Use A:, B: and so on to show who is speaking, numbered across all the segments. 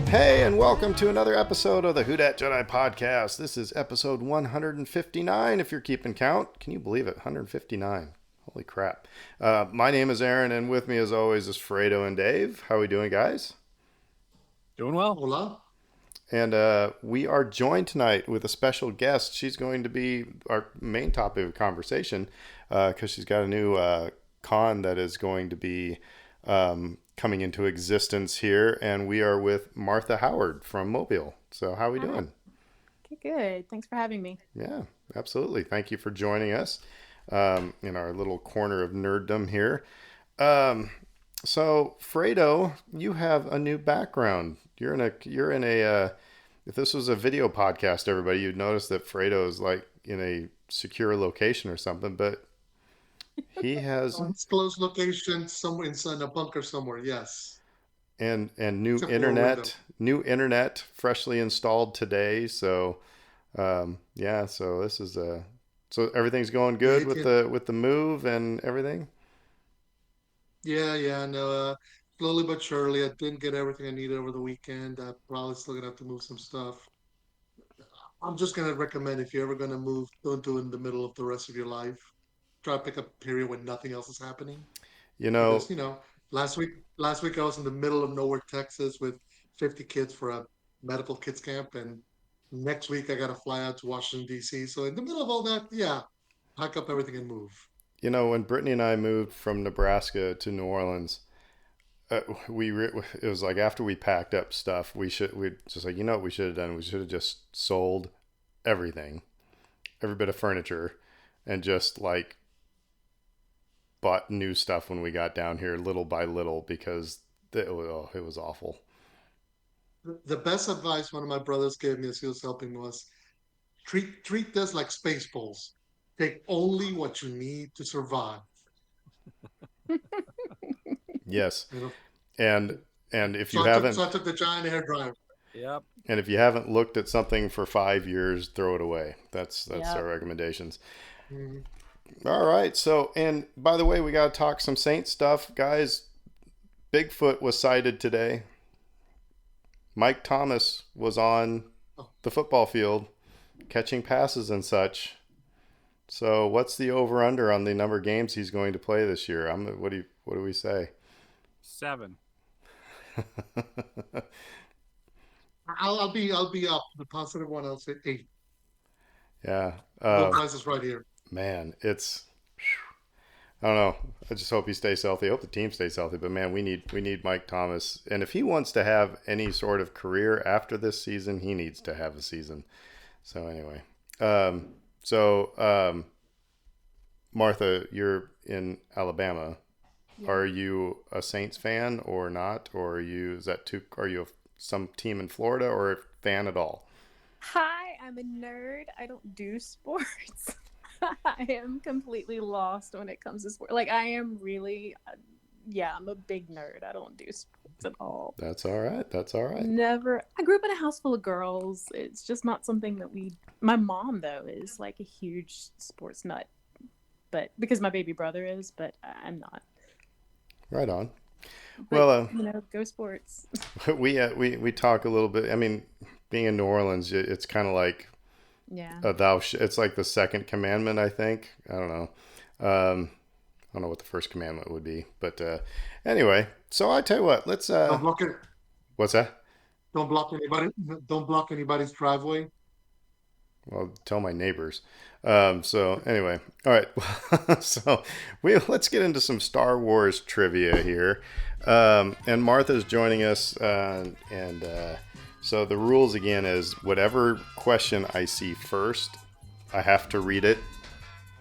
A: Hey, and welcome to another episode of the Who Dat Jedi podcast. This is episode 159, if you're keeping count. Can you believe it? 159. Holy crap. My name is Aaron, and with me, as always, is Fredo and Dave. How are we doing, guys?
B: Doing well.
C: Hola.
A: And we are joined tonight with a special guest. She's going to be our main topic of conversation because she's got a new con that is going to be coming into existence here. And we are with Martha Howard from Mobile. So how are we doing?
D: Okay, good. Thanks for having me.
A: Yeah, absolutely. Thank you for joining us in our little corner of nerddom here. So Fredo, you have a new background. You're in a if this was a video podcast, everybody, you'd notice that Fredo is like in a secure location or something, but he has
C: Undisclosed location somewhere inside a bunker somewhere. Yes.
A: and
C: Except for a window.
A: new internet freshly installed today. So yeah, so this is so everything's going
C: Yeah,
A: good with the move and everything.
C: yeah. No. Slowly but surely, I didn't get everything I needed over the weekend. I'm probably still gonna have to move some stuff. I'm just gonna recommend if you're ever gonna move, don't do it in the middle of the rest of your life. Try to pick a period when nothing else is happening.
A: You know,
C: Because last week I was in the middle of nowhere, Texas, with 50 kids for a medical kids camp, and next week I got to fly out to Washington D.C. So in the middle of all that, yeah, pack up everything and move.
A: when Brittany and I moved from Nebraska to New Orleans, it was like after we packed up stuff, we just like what we should have done. We should have just sold everything, every bit of furniture, and just like bought new stuff when we got down here, little by little, because it was awful.
C: The best advice one of my brothers gave me as he was helping me was treat this like Spaceballs. Take only what you need to survive.
A: Yes,
C: You know.
A: and and if
C: So
A: you
C: I took
A: haven't
C: so I took the giant hair dryer.
B: Yep.
A: and if you haven't looked at something for 5 years, throw it away. That's our
D: Yep.
A: recommendations.
C: Mhm.
A: All right. So, and by the way, we got to talk some Saint stuff, guys. Bigfoot was sighted today. Mike Thomas was on
C: Oh,
A: the football field catching passes and such. So, what's the over under on the number of games he's going to play this year? What do we say?
B: 7.
C: I'll be up. The positive one, I'll say 8.
A: Yeah.
C: No prizes right here.
A: Man, it's I don't know. I just hope he stays healthy. I hope the team stays healthy. But man, we need Mike Thomas, and if he wants to have any sort of career after this season, he needs to have a season. So anyway, um, so Martha, you're in Alabama.
D: Yeah.
A: Are you a Saints fan or not? Or are you some team in Florida or a fan at all?
D: Hi, I'm a nerd. I don't do sports. I am completely lost when it comes to sport. Like, I am really, yeah, I'm a big nerd. I don't do sports at all.
A: That's all right. That's all right.
D: Never. I grew up in a house full of girls. It's just not something that my mom, though, is like a huge sports nut, but because my baby brother is, but I'm not.
A: Right on.
D: But,
A: Well,
D: go sports.
A: we talk a little bit. I mean, being in New Orleans, it's kind of like
D: Yeah.
A: it's like the second commandment, I think. I don't know. I don't know what the first commandment would be, but anyway. So I tell you what, let's.
C: Don't block it.
A: What's that?
C: Don't block anybody. Don't block anybody's driveway.
A: Well, tell my neighbors. So anyway, all right. So let's get into some Star Wars trivia here. And Martha's joining us, and so the rules again is whatever question I see first, I have to read it.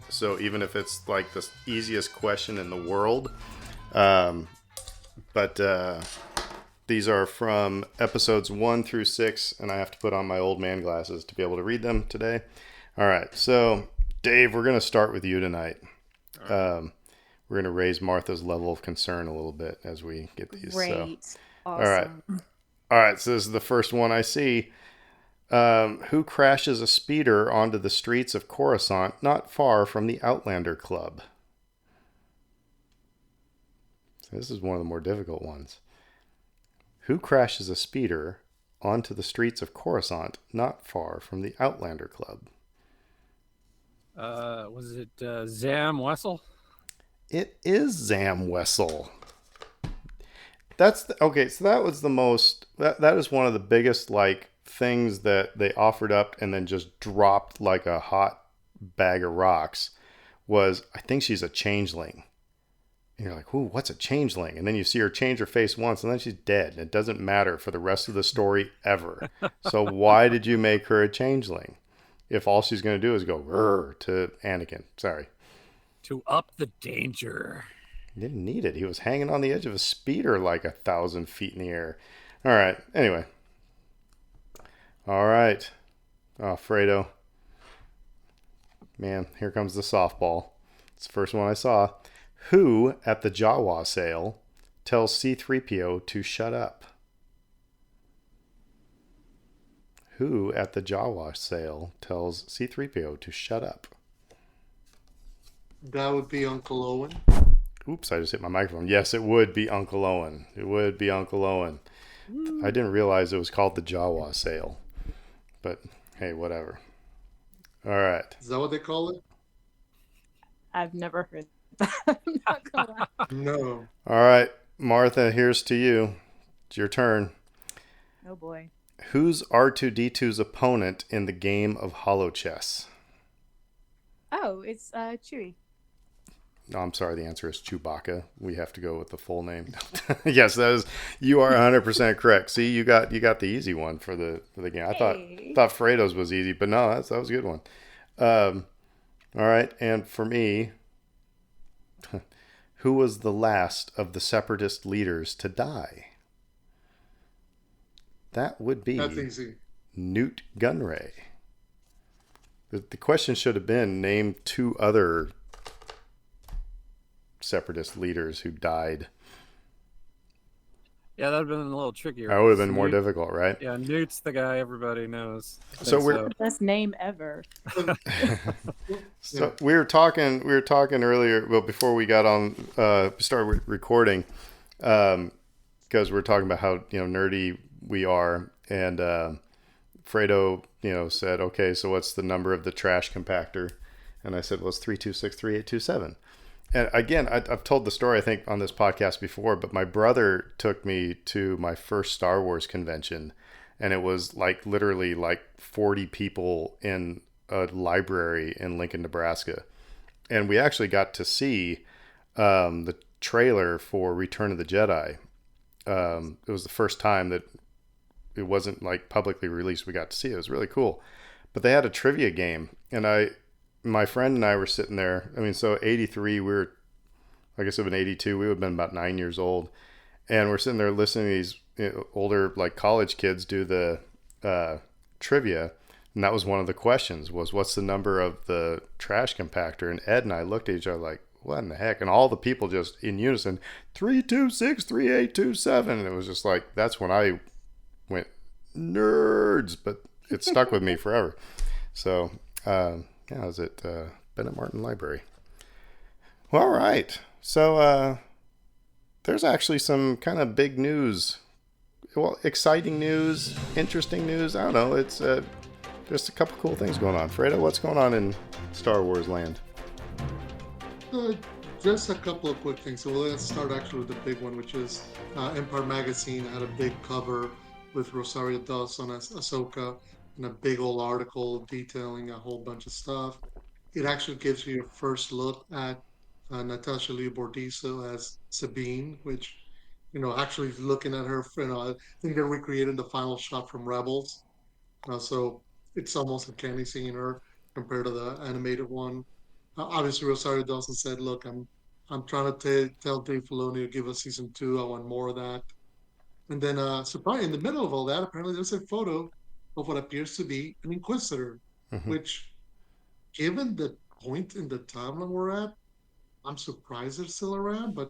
A: So even if it's like the easiest question in the world, um, but these are from episodes 1 through 6, and I have to put on my old man glasses to be able to read them today. All right, so Dave, we're going to start with you tonight. We're going to raise Martha's level of concern a little bit as we get these.
D: Great.
A: So,
D: Awesome.
A: all right. So this is the first one I see. Who crashes a speeder onto the streets of Coruscant, not far from the Outlander Club? So this is one of the more difficult ones. Who crashes a speeder onto the streets of Coruscant, not far from the Outlander Club?
B: Was it Zam Wessel?
A: It is Zam Wessel. Okay. So that was the most. That is one of the biggest like things that they offered up and then just dropped like a hot bag of rocks. Was I think she's a changeling. And you're like, ooh, what's a changeling? And then you see her change her face once, and then she's dead. And it doesn't matter for the rest of the story ever. So why did you make her a changeling? If all she's going to do is go "Rrr" to Anakin. Sorry.
B: To up the danger.
A: He didn't need it. He was hanging on the edge of a speeder like 1,000 feet in the air. All right. Anyway. All right. Oh, Fredo. Man, here comes the softball. It's the first one I saw. Who at the Jawa sale tells C-3PO to shut up? Who at the Jawa sale tells C-3PO to shut up?
C: That would be Uncle Owen.
A: Oops, I just hit my microphone. Yes, it would be Uncle Owen. It would be Uncle Owen. I didn't realize it was called the Jawa sale. But hey, whatever. All right.
C: Is that what they call it?
D: I've never heard that. I'm not gonna lie.
C: No.
A: All right, Martha, here's to you. It's your turn.
D: Oh boy.
A: Who's R2-D2's opponent in the game of Hollow Chess?
D: Oh, it's Chewie.
A: No, I'm sorry. The answer is Chewbacca. We have to go with the full name. Yes, that is. You are 100% correct. See, you got the easy one for the game. I
D: Hey.
A: thought Fredo's was easy, but no, that was a good one. All right, and for me, who was the last of the Separatist leaders to die? That would be
C: That's easy.
A: Newt Gunray. The question should have been name 2 other Separatist leaders who died.
B: Yeah, that would have been a little trickier.
A: That would have been more
B: Newt-
A: difficult, right?
B: Yeah, Newt's the guy everybody knows.
A: So we're
D: Best name ever.
A: So we were talking earlier, well, before we got on, started recording, because we were talking about how, nerdy we are. And Fredo, said, okay, so what's the number of the trash compactor? And I said, well, it's 3263827. And again, I've told the story, I think, on this podcast before, but my brother took me to my first Star Wars convention, and it was like literally like 40 people in a library in Lincoln, Nebraska. And we actually got to see the trailer for Return of the Jedi. It was the first time that it wasn't like publicly released. We got to see it. It was really cool. But they had a trivia game, and my friend and I were sitting there. I mean, so 83, I guess it would have been 82. We would have been about 9 years old. And we're sitting there listening to these older, like college kids do the trivia. And that was one of the questions was, what's the number of the trash compactor? And Ed and I looked at each other like, what in the heck? And all the people just in unison, 3263827. And it was just like, that's when I went, nerds. But it stuck with me forever. So, yeah, I was at Bennett Martin Library. Well, all right. So there's actually some kind of big news. Well, exciting news, interesting news. I don't know. It's just a couple cool things going on. Fredo, what's going on in Star Wars land?
C: Just a couple of quick things. So let's start actually with the big one, which is Empire Magazine had a big cover with Rosario Dawson as Ahsoka and a big old article detailing a whole bunch of stuff. It actually gives you a first look at Natasha Liu Bordizzo as Sabine, which, actually looking at her, I think they're recreating the final shot from Rebels. So it's almost uncanny seeing her compared to the animated one. Obviously, Rosario Dawson said, "Look, I'm trying to tell Dave Filoni to give us season 2. I want more of that." And then, surprisingly, in the middle of all that, apparently there's a photo of what appears to be an Inquisitor,
A: Mm-hmm.
C: which, given the point in the timeline we're at, I'm surprised they're still around, but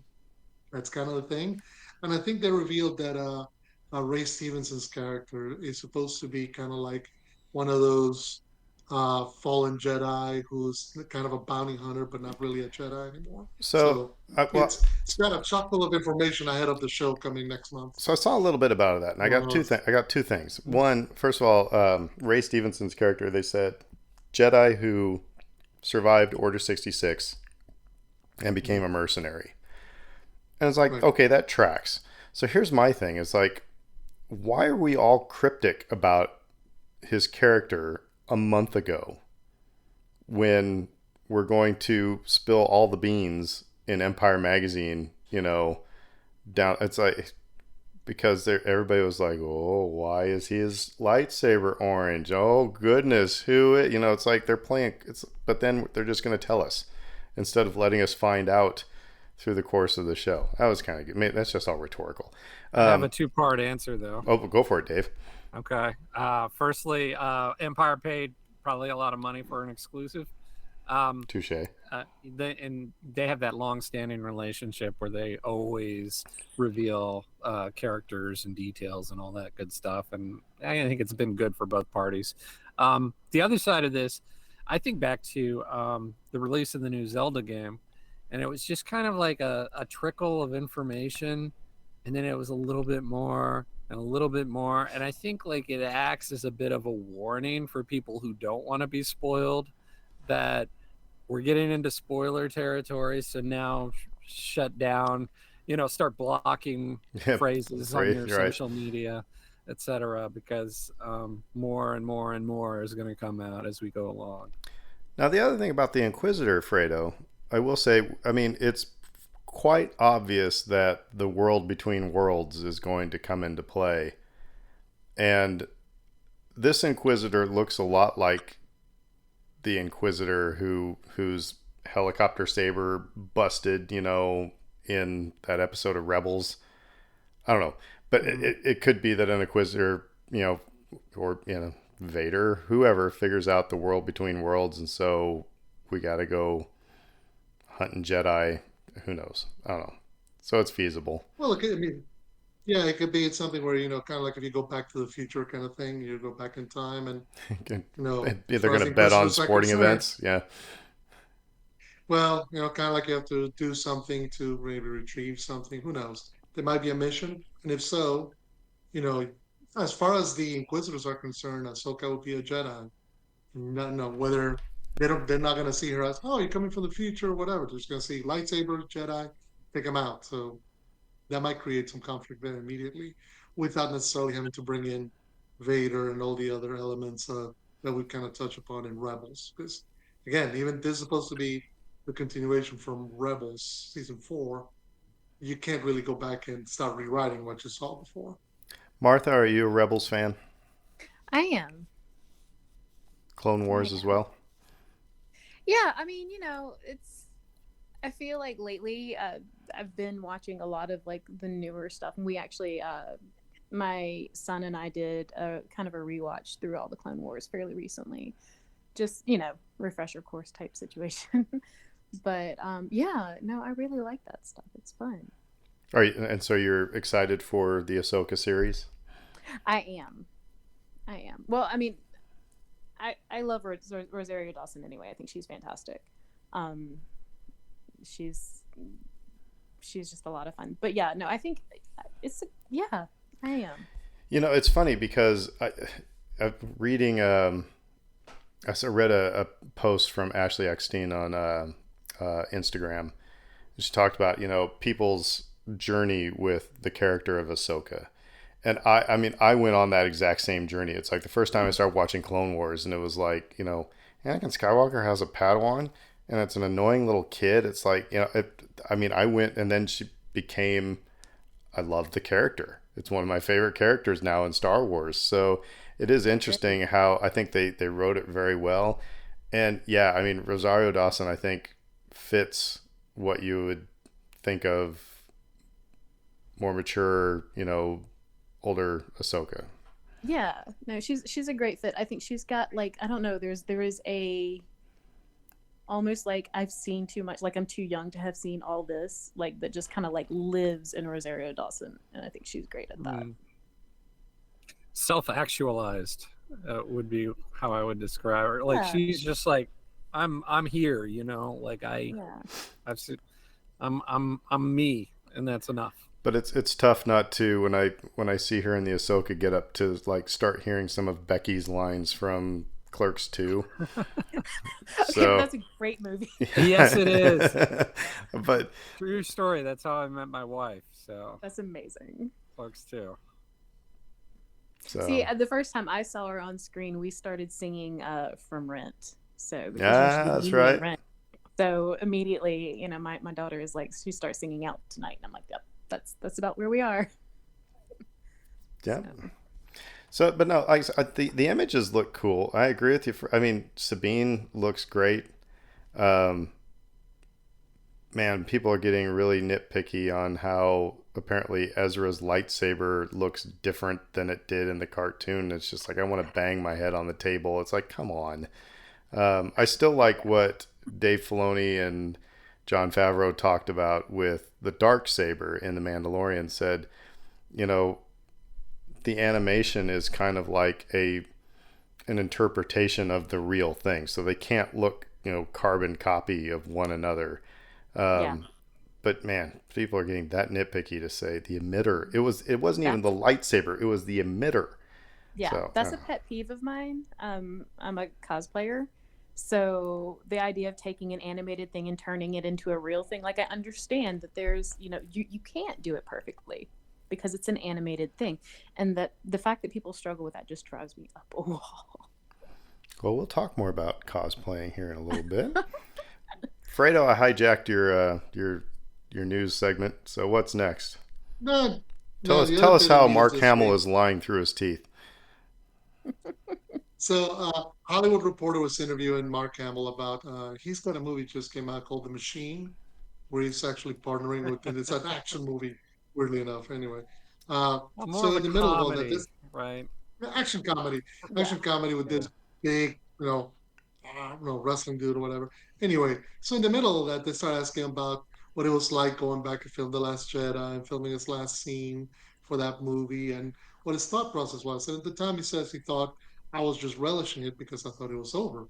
C: that's kind of the thing. And I think they revealed that Ray Stevenson's character is supposed to be kind of like one of those fallen Jedi who's kind of a bounty hunter, but not really a Jedi anymore.
A: So,
C: So
A: well,
C: it's got a chock full of information ahead of the show coming next month.
A: so I saw a little bit about that, and I got
C: Uh,
A: I got two things. One, first of all, Ray Stevenson's character. They said Jedi who survived Order 66 and became a mercenary, and it's like,
C: right.
A: okay, that tracks. So here's my thing: it's like, why are we all cryptic about his character a month ago when we're going to spill all the beans in Empire magazine, down it's like because everybody was like, "Oh, why is his lightsaber orange? Oh goodness, it's like they're playing but then they're just going to tell us instead of letting us find out through the course of the show. That was kind of good. Maybe that's just all rhetorical.
B: I have a two-part answer though.
A: Oh, go for it, Dave.
B: Okay. Firstly, Empire paid probably a lot of money for an exclusive.
A: Touche.
B: They have that long-standing relationship where they always reveal characters and details and all that good stuff, and I think it's been good for both parties. The other side of this, I think back to the release of the new Zelda game, and it was just kind of like a trickle of information, and then it was a little bit more and a little bit more, and I think like it acts as a bit of a warning for people who don't want to be spoiled that we're getting into spoiler territory, so now shut down, start blocking phrases on your social media, etc., because more and more and more is going to come out as we go along.
A: Now, the other thing about the Inquisitor, Fredo, I will say, I mean, it's quite obvious that the world between worlds is going to come into play. And this Inquisitor looks a lot like the Inquisitor whose helicopter saber busted, in that episode of Rebels. I don't know. But it could be that an Inquisitor, or, Vader, whoever, figures out the world between worlds, and so we got to go hunting Jedi. Who knows? I don't know. So it's feasible.
C: Well, yeah, it could be it's something where kind of like if you go back to the future kind of thing, you go back in time, and
A: they're going to bet on sporting events. Yeah.
C: Well, kind of like you have to do something to maybe retrieve something. Who knows? There might be a mission, and if so, you know, as far as the Inquisitors are concerned, Ahsoka would be a Jedi. No, whether they're not going to see her as, oh, you're coming from the future or whatever. They're just going to see lightsaber Jedi, take them out. So that might create some conflict there immediately, without necessarily having to bring in Vader and all the other elements that we kind of touch upon in Rebels. Because again, even this is supposed to be the continuation from Rebels season 4. You can't really go back and start rewriting what you saw before.
A: Martha, are you a Rebels fan?
D: I am.
A: Clone Wars as well?
D: Yeah, I mean, I feel like lately I've been watching a lot of like the newer stuff, and we actually, my son and I did a kind of a rewatch through all the Clone Wars fairly recently, just refresher course type situation. But yeah, no, I really like that stuff. It's fun.
A: All right, and so you're excited for the Ahsoka series?
D: I am. Well, I mean, I love Rosario Dawson anyway. I think she's fantastic. She's just a lot of fun. But yeah, no, I think I am.
A: It's funny because I'm reading. I read a post from Ashley Eckstein on Instagram. She talked about people's journey with the character of Ahsoka. And I mean, I went on that exact same journey. It's like the first time I started watching Clone Wars, and it was like, Anakin Skywalker has a Padawan, and it's an annoying little kid. It's like, I went, and then she became, I love the character. It's one of my favorite characters now in Star Wars. So it is interesting how I think they wrote it very well. And yeah, I mean, Rosario Dawson, I think, fits what you would think of more mature, older Ahsoka.
D: Yeah, no, she's a great fit. I think she's got like, I don't know, there is a almost like I've seen too much, like I'm too young to have seen all this, like that just kind of like lives in Rosario Dawson, and I think she's great at that.
B: Self-actualized. would be how I would describe her. Like
D: Yeah,
B: she's just like, I'm here, Like
D: yeah.
B: I've seen, I'm me, and that's enough.
A: But it's tough not to when I see her in the Ahsoka get up to like start hearing some of Becky's lines from Clerks 2.
D: Okay, but
A: So
D: that's a great movie.
B: Yes, it is.
A: but
B: True story. That's how I met my wife. So
D: That's amazing.
B: Clerks too.
D: See,
A: so
D: the first time I saw her on screen, we started singing from Rent. So because she
A: yeah,
D: was
A: that's
D: Mimi in
A: right.
D: Rent. So immediately, my daughter is like, she starts singing out tonight, and I'm like, yep, that's about where we are.
A: Yeah.
D: So,
A: So, but no, the images look cool. I agree with you. I mean, Sabine looks great. Um, Man, people are getting really nitpicky on how apparently Ezra's lightsaber looks different than it did in the cartoon. It's just like I want to bang my head on the table. It's like, come on. I still like what Dave Filoni and Jon Favreau talked about with the dark saber in The Mandalorian. Said, you know, the animation is kind of like an interpretation of the real thing, so they can't look carbon copy of one another.
D: yeah,
A: Um, but man, people are getting that nitpicky to say the emitter. It wasn't even
D: that's
A: the lightsaber. It was the emitter.
D: yeah,
A: So
D: that's a pet peeve of mine. I'm a cosplayer, so the idea of taking an animated thing and turning it into a real thing, like I understand that there's, you can't do it perfectly because it's an animated thing, and that the fact that people struggle with that just drives me up a wall.
A: well, we'll talk more about cosplaying here in a little bit. Fredo, I hijacked your news segment. So what's next?
C: No,
A: Tell
C: no.
A: us
C: The
A: tell
C: other
A: us
C: bit of
A: how
C: news
A: Mark
C: this
A: Hamill
C: week.
A: is lying through his teeth.
C: So, Hollywood Reporter was interviewing Mark Hamill about he's got a movie just came out called The Machine, where he's actually partnering with, and it's an action movie, weirdly enough. Anyway,
B: Well, more
C: so
B: of a
C: in the middle of all that,
B: comedy,
C: this
B: right?
C: action comedy,
D: Yeah,
C: with
B: Yeah.
C: this big, wrestling dude or whatever. Anyway, so in the middle of that, they start asking about what it was like going back and film The Last Jedi and filming his last scene for that movie and what his thought process was. And at the time, he says he thought I was just relishing it because I thought it was over.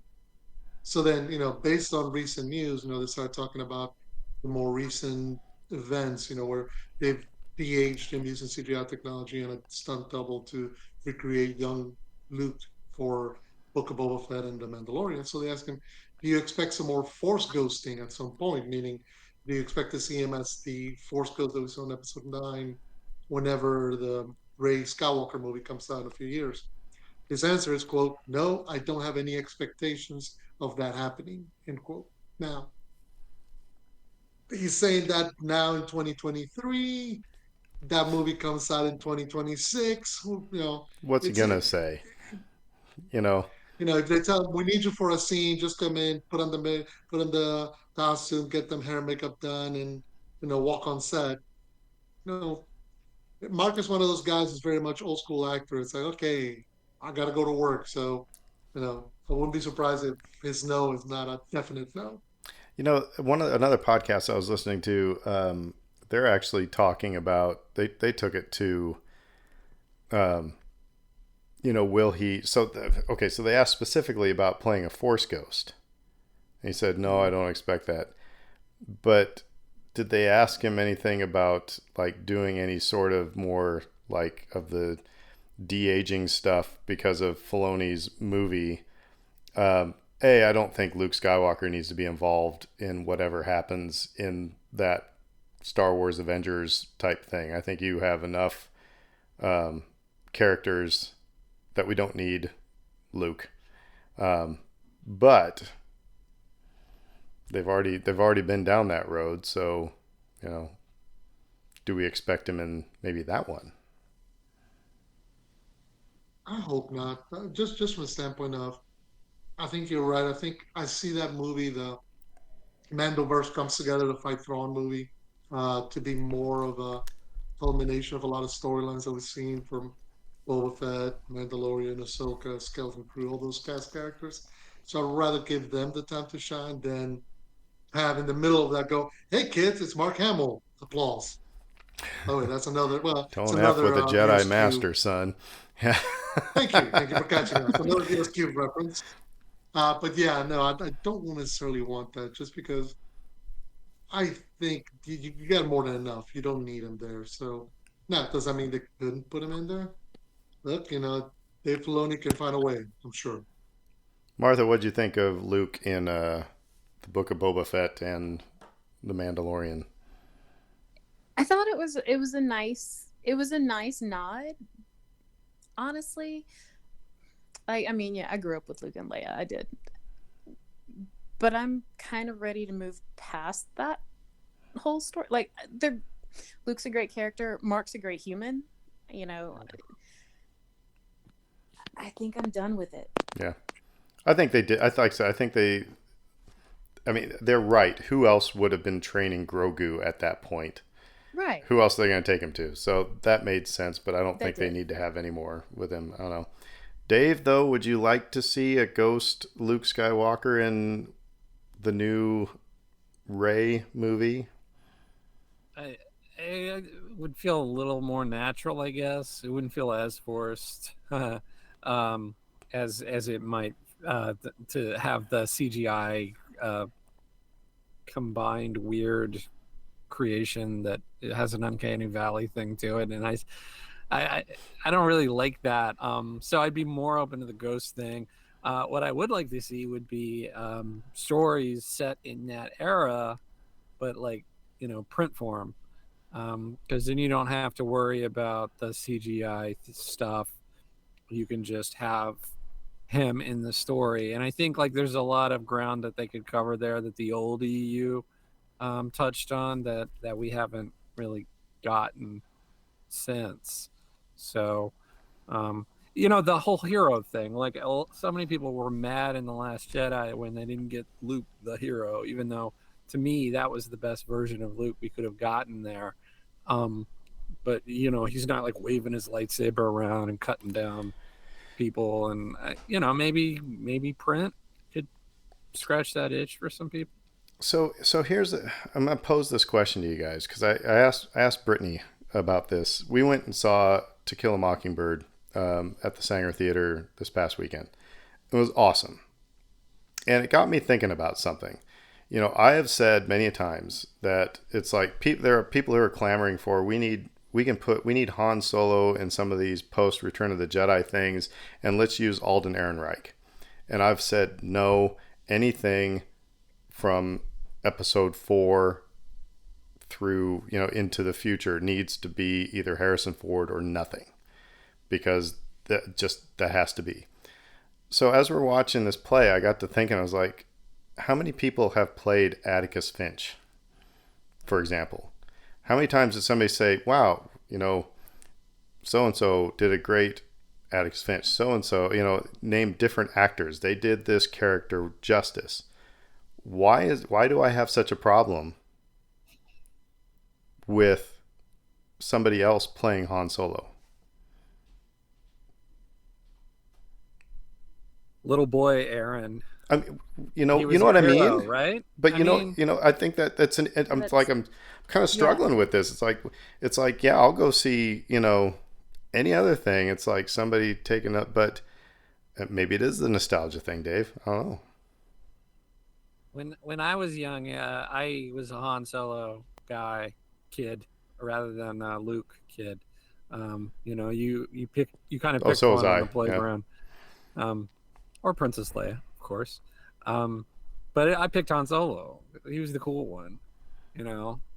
C: So then, based on recent news, they started talking about the more recent events, where they've de-aged him using CGI technology and a stunt double to recreate young Luke for Book of Boba Fett and The Mandalorian. So they asked him, do you expect some more Force ghosting at some point? Meaning, do you expect to see him as the Force ghost that we saw in Episode 9 whenever the Rey Skywalker movie comes out in a few years? His answer is, quote, no, I don't have any expectations of that happening, end quote. Now, he's saying that now in 2023, that movie comes out in 2026.
A: What's he
C: It's,
A: gonna say? You know,
C: if they tell him, we need you for a scene, just come in, put on the costume, get them hair and makeup done, and, walk on set. You know, Mark is one of those guys who's very much old school actor. It's like, okay, I got to go to work. So, I wouldn't be surprised if his no is not a definite no.
A: another podcast I was listening to, they're actually talking about they took it to, um, will he? Okay, so they asked specifically about playing a Force ghost. And he said, no, I don't expect that. But did they ask him anything about like doing any sort of more like of the de-aging stuff because of Filoni's movie? I don't think Luke Skywalker needs to be involved in whatever happens in that Star Wars Avengers type thing. I think you have enough um, characters that we don't need Luke. But they've already been down that road, so you know, do we expect him in maybe that one?
C: I hope not. Just from the standpoint of, I think you're right. I think I see that movie, the Mandoverse comes together to fight Thrawn movie, to be more of a culmination of a lot of storylines that we've seen from Boba Fett, Mandalorian, Ahsoka, Skeleton Crew, all those cast characters. So I'd rather give them the time to shine than have in the middle of that go, "Hey kids, it's Mark Hamill." Applause. Oh wait, that's another. Well, it's
A: Don't F
C: another
A: with a Jedi
C: year's Q.
A: Master, son. Yeah.
C: Thank you for catching us. Another US Cube reference. But yeah, no, I don't necessarily want that just because I think you got more than enough. You don't need him there. So, now, does that mean they couldn't put him in there? Look, Dave Filoni can find a way, I'm sure.
A: Martha, what'd you think of Luke in the Book of Boba Fett and the Mandalorian?
D: I thought it was a nice nod. Honestly, I mean, yeah, I grew up with Luke and Leia. I did, but I'm kind of ready to move past that whole story. Like, they're Luke's a great character. Mark's a great human. You know, I think I'm done with it.
A: Yeah, I think they did. I think they. I mean, they're right. Who else would have been training Grogu at that point?
D: Right.
A: Who else are they going to take him to? So that made sense, but I don't
D: That
A: think they
D: did.
A: need to have any more with him. I don't know. Dave, though, would you like to see a ghost Luke Skywalker in the new Ray movie?
B: I would feel a little more natural, I guess. It wouldn't feel as forced, um, as it might to have the CGI combined weird creation that it has an uncanny valley thing to it, and I, I don't really like that. So I'd be more open to the ghost thing. What I would like to see would be stories set in that era, but like print form, because then you don't have to worry about the CGI stuff. You can just have him in the story, and I think like there's a lot of ground that they could cover there that the old EU touched on that we haven't really gotten since. So, um, the whole hero thing. Like, so many people were mad in the Last Jedi when they didn't get Luke the hero, even though to me that was the best version of Luke we could have gotten there. Um, but he's not like waving his lightsaber around and cutting down people, and maybe print could scratch that itch for some people.
A: So I'm gonna pose this question to you guys because I asked Brittany about this. We went and saw To Kill a Mockingbird at the Sanger Theater this past weekend. It was awesome, and it got me thinking about something. I have said many times that it's like there are people who are clamoring for we need Han Solo in some of these post Return of the Jedi things, and let's use Alden Ehrenreich. And I've said no, anything from episode 4 through into the future needs to be either Harrison Ford or nothing, because that has to be. So as we're watching this play, I got to thinking, I was like, how many people have played Atticus Finch, for example? How many times did somebody say, wow, so and so did a great Atticus Finch, so and so, name different actors, they did this character justice. Why do I have such a problem with somebody else playing Han Solo?
B: Little boy Aaron,
A: I mean,
B: he
A: you
B: was
A: know
B: your
A: what I
B: hero,
A: mean.
B: right?
A: But
B: I mean,
A: I think that's
D: That's
A: I'm kind of
D: yeah.
A: struggling with this. It's like yeah, I'll go see any other thing. It's like somebody taking up, but maybe it is the nostalgia thing, Dave. I don't know.
B: when I was young, I was a Han Solo kid, rather than Luke kid. You kind of
A: Oh,
B: pick
A: so was
B: fun on
A: I.
B: the
A: Yeah.
B: playground, um, or Princess Leia, of course. Um, but I picked Han Solo. He was the cool one.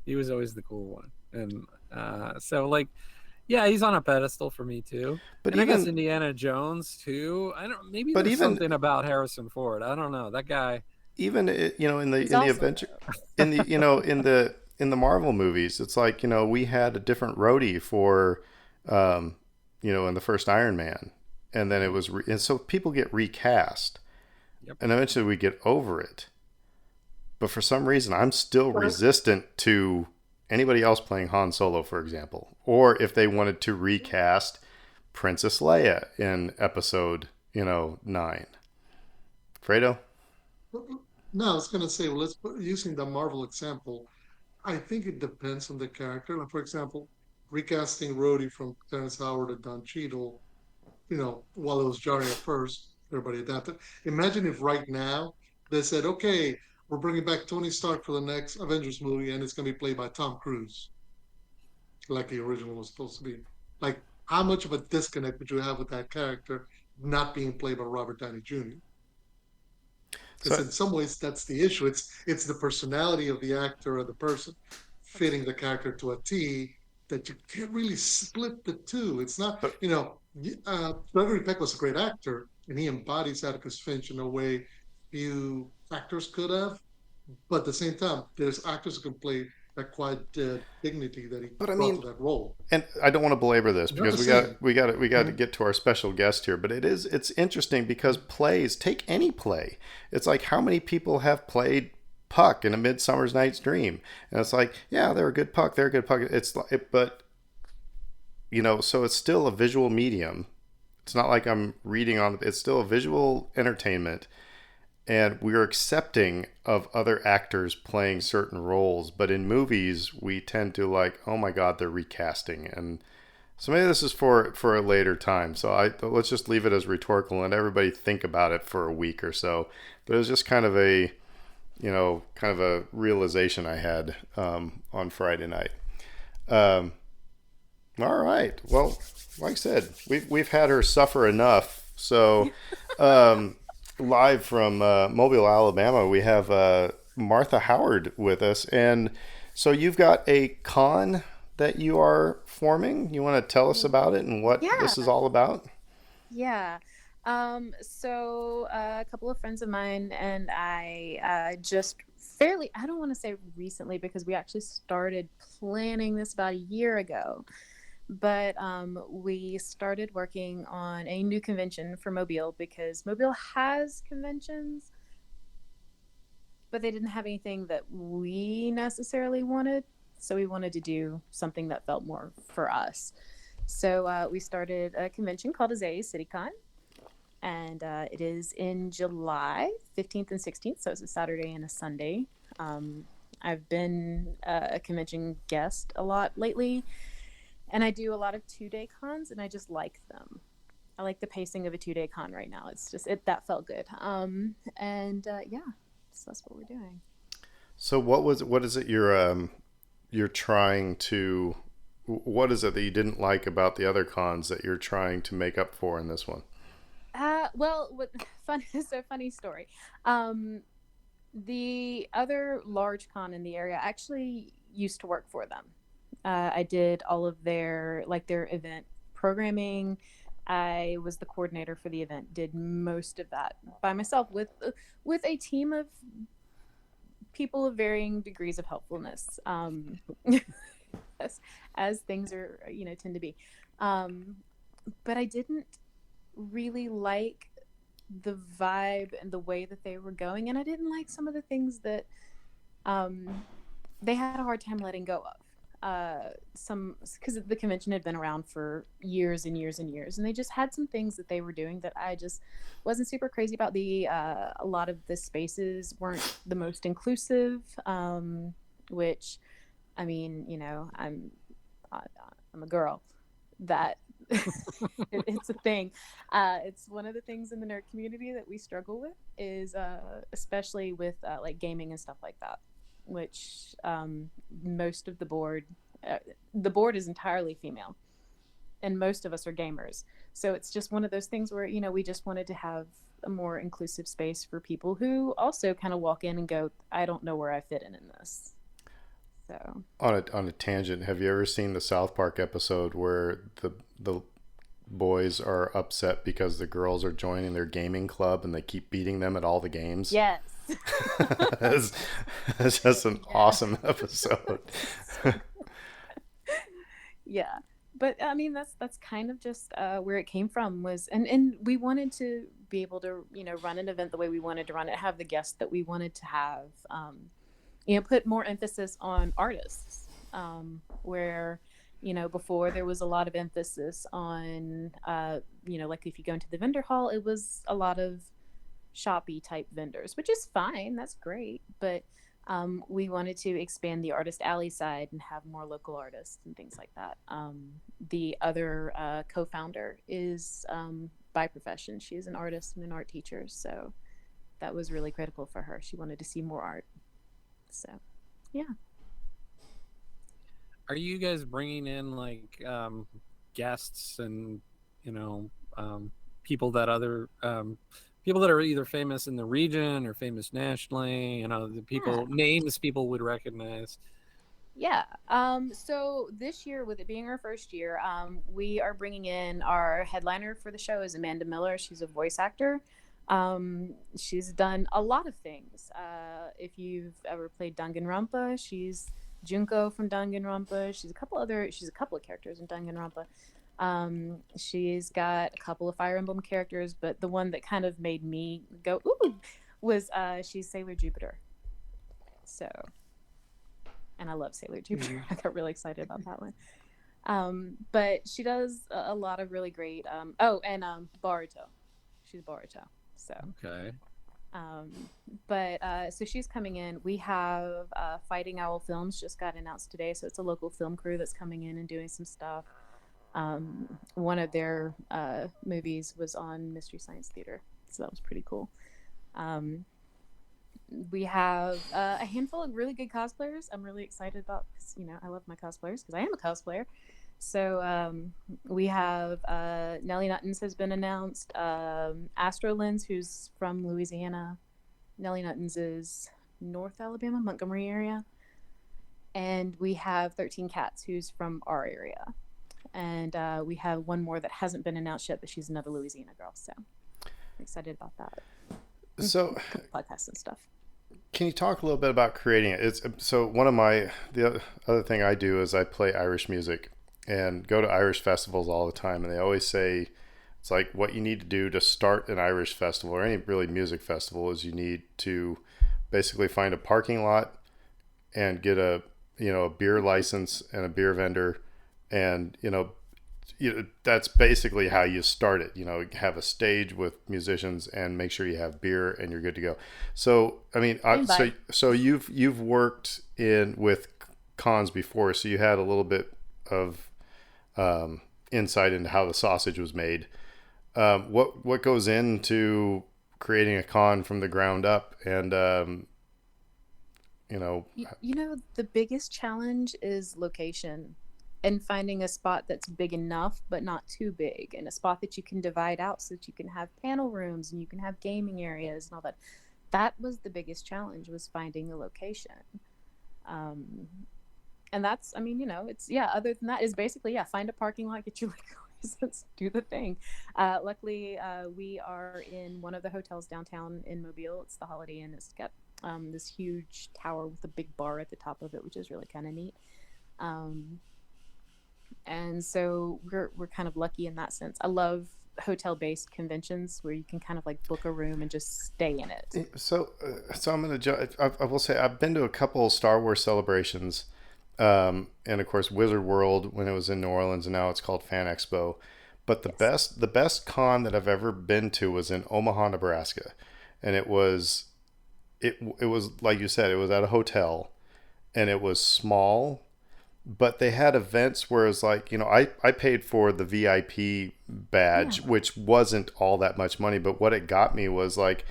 B: He was always the cool one, and so like, yeah, he's on a pedestal for me too.
A: But
B: And I guess
A: even
B: Indiana Jones too. I don't. Maybe
A: but
B: there's
A: even
B: something about Harrison Ford. I don't know that guy.
A: even in
D: He's
A: the
D: awesome
A: adventure
D: though.
A: in the in the Marvel movies, it's like we had a different roadie for um, in the first Iron Man, and then it was and so people get recast,
B: Yep.
A: and eventually we get over it. But for some reason, I'm still resistant to anybody else playing Han Solo, for example, or if they wanted to recast Princess Leia in episode 9. Fredo?
C: No, I was going to say, well, using the Marvel example, I think it depends on the character. Like, for example, recasting Rhodey from Terrence Howard to Don Cheadle, while it was jarring at first, everybody adapted. Imagine if right now they said, okay, we're bringing back Tony Stark for the next Avengers movie, and it's going to be played by Tom Cruise, like the original was supposed to be. Like, how much of a disconnect would you have with that character not being played by Robert Downey Jr.? Because
A: So,
C: in some ways that's the issue. It's the personality of the actor or the person fitting the character to a T that you can't really split the two. It's not,
A: but
C: Gregory Peck was a great actor, and he embodies Atticus Finch in a way few actors could have. But at the same time, there's actors who can play that quiet dignity that he
A: but I
C: brought
A: mean,
C: to that role.
A: and I don't want to belabor this
C: Not
A: because
C: the same.
A: we got to
C: Mm-hmm.
A: get to our special guest here. But it's interesting because plays, take any play. It's like how many people have played Puck in A Midsummer's Night's Dream, and it's like, yeah, they're a good Puck, they're a good Puck. But so it's still a visual medium. It's not like I'm reading on. It's still a visual entertainment, and we're accepting of other actors playing certain roles. But in movies, we tend to like, oh my God, they're recasting, and so maybe this is for a later time. So let's just leave it as rhetorical and everybody think about it for a week or so. But it was just kind of a realization I had on Friday night. Um, all right. Well, like I said, we've had her suffer enough. So, live from Mobile, Alabama, we have Martha Howard with us, and so you've got a con that you are forming. You want to tell us about it and what
D: Yeah.
A: this is all about?
D: Yeah. So a couple of friends of mine and I just I don't want to say recently because we actually started planning this about a year ago, but we started working on a new convention for Mobile because Mobile has conventions, but they didn't have anything that we necessarily wanted. So we wanted to do something that felt more for us. So we started a convention called Azalea CityCon, and it is in July 15th and 16th. So it's a Saturday and a Sunday. I've been a convention guest a lot lately, and I do a lot of 2-day cons, and I just like them. I like the pacing of a 2-day con right now. It's just that felt good. Yeah, so that's what we're doing.
A: So what is it you're trying to, what is it that you didn't like about the other cons that you're trying to make up for in this one?
D: Well, what fun is a funny story. The other large con in the area I actually used to work for them. I did all of their event programming. I was the coordinator for the event. Did most of that by myself with a team of people of varying degrees of helpfulness, as things are tend to be. But I didn't really like the vibe and the way that they were going, and I didn't like some of the things that they had a hard time letting go of. Some because the convention had been around for years and years and years, and they just had some things that they were doing that I just wasn't super crazy about. A lot of the spaces weren't the most inclusive, which, I mean, I'm a girl. That it's a thing. It's one of the things in the nerd community that we struggle with is especially with like gaming and stuff like that, which most of the board is entirely female, and most of us are gamers. So it's just one of those things where we just wanted to have a more inclusive space for people who also kind of walk in and go, I don't know where I fit in this. So
A: On a tangent, have you ever seen the South Park episode where the boys are upset because the girls are joining their gaming club and they keep beating them at all the games?
D: yes.
A: That's just an awesome episode.
D: Yeah, but I mean that's kind of just where it came from was, and we wanted to be able to run an event the way we wanted to run it, have the guests that we wanted to have, put more emphasis on artists, where before there was a lot of emphasis on like if you go into the vendor hall, it was a lot of shoppy type vendors, which is fine, that's great, but We wanted to expand the artist alley side and have more local artists and things like that. The other co-founder is by profession. She is an artist and an art teacher, so that was really critical for her. She wanted to see more art. So, yeah.
B: Are you guys bringing in like guests and you know people that other people that are either famous in the region or famous nationally? You know, the people names people would recognize.
D: Yeah. So this year, with it being our first year, we are bringing in our headliner for the show is Amanda Miller. She's a voice actor. She's done a lot of things. If you've ever played Danganronpa, she's Junko from Danganronpa. She's a couple of characters in Danganronpa. She's got a couple of Fire Emblem characters, but the one that kind of made me go ooh was she's Sailor Jupiter. So, and I love Sailor Jupiter. I got really excited about that one. But she does a lot of really great. Boruto. She's Boruto. So
B: okay.
D: So she's coming in. We have Fighting Owl Films just got announced today, so it's a local film crew that's coming in and doing some stuff. One of their movies was on Mystery Science Theater, so that was pretty cool. We have a handful of really good cosplayers. I'm really excited about because I love my cosplayers because I am a cosplayer. So we have Nellie Nuttons has been announced. Astro Lens, who's from Louisiana. Nellie Nuttons is North Alabama, Montgomery area. And we have 13 Cats, who's from our area. And we have one more that hasn't been announced yet, but she's another Louisiana girl. So I'm excited about that.
A: So
D: podcasts and stuff.
A: Can you talk a little bit about creating it? The other thing I do is I play Irish music and go to Irish festivals all the time. And they always say, it's like what you need to do to start an Irish festival or any really music festival is you need to basically find a parking lot and get a beer license and a beer vendor. And, that's basically how you start it. Have a stage with musicians and make sure you have beer and you're good to go. So, I mean, so you've worked with cons before, so you had a little bit of insight into how the sausage was made. What goes into creating a con from the ground up? And,
D: the biggest challenge is location. And finding a spot that's big enough, but not too big, and a spot that you can divide out so that you can have panel rooms and you can have gaming areas and all that. That was the biggest challenge, was finding a location. And that's, other than that is basically, find a parking lot, get your liquor license, do the thing. Luckily, we are in one of the hotels downtown in Mobile. It's the Holiday Inn. It's got this huge tower with a big bar at the top of it, which is really kind of neat. And so we're kind of lucky in that sense. I love hotel-based conventions where you can kind of like book a room and just stay in it.
A: So I'm going to I will say I've been to a couple Star Wars celebrations, and of course Wizard World when it was in New Orleans, and now it's called Fan Expo. But the best con that I've ever been to was in Omaha, Nebraska, and it was like you said, it was at a hotel, and it was small. But they had events where it's like, I paid for the VIP badge, which wasn't all that much money. But what it got me was like,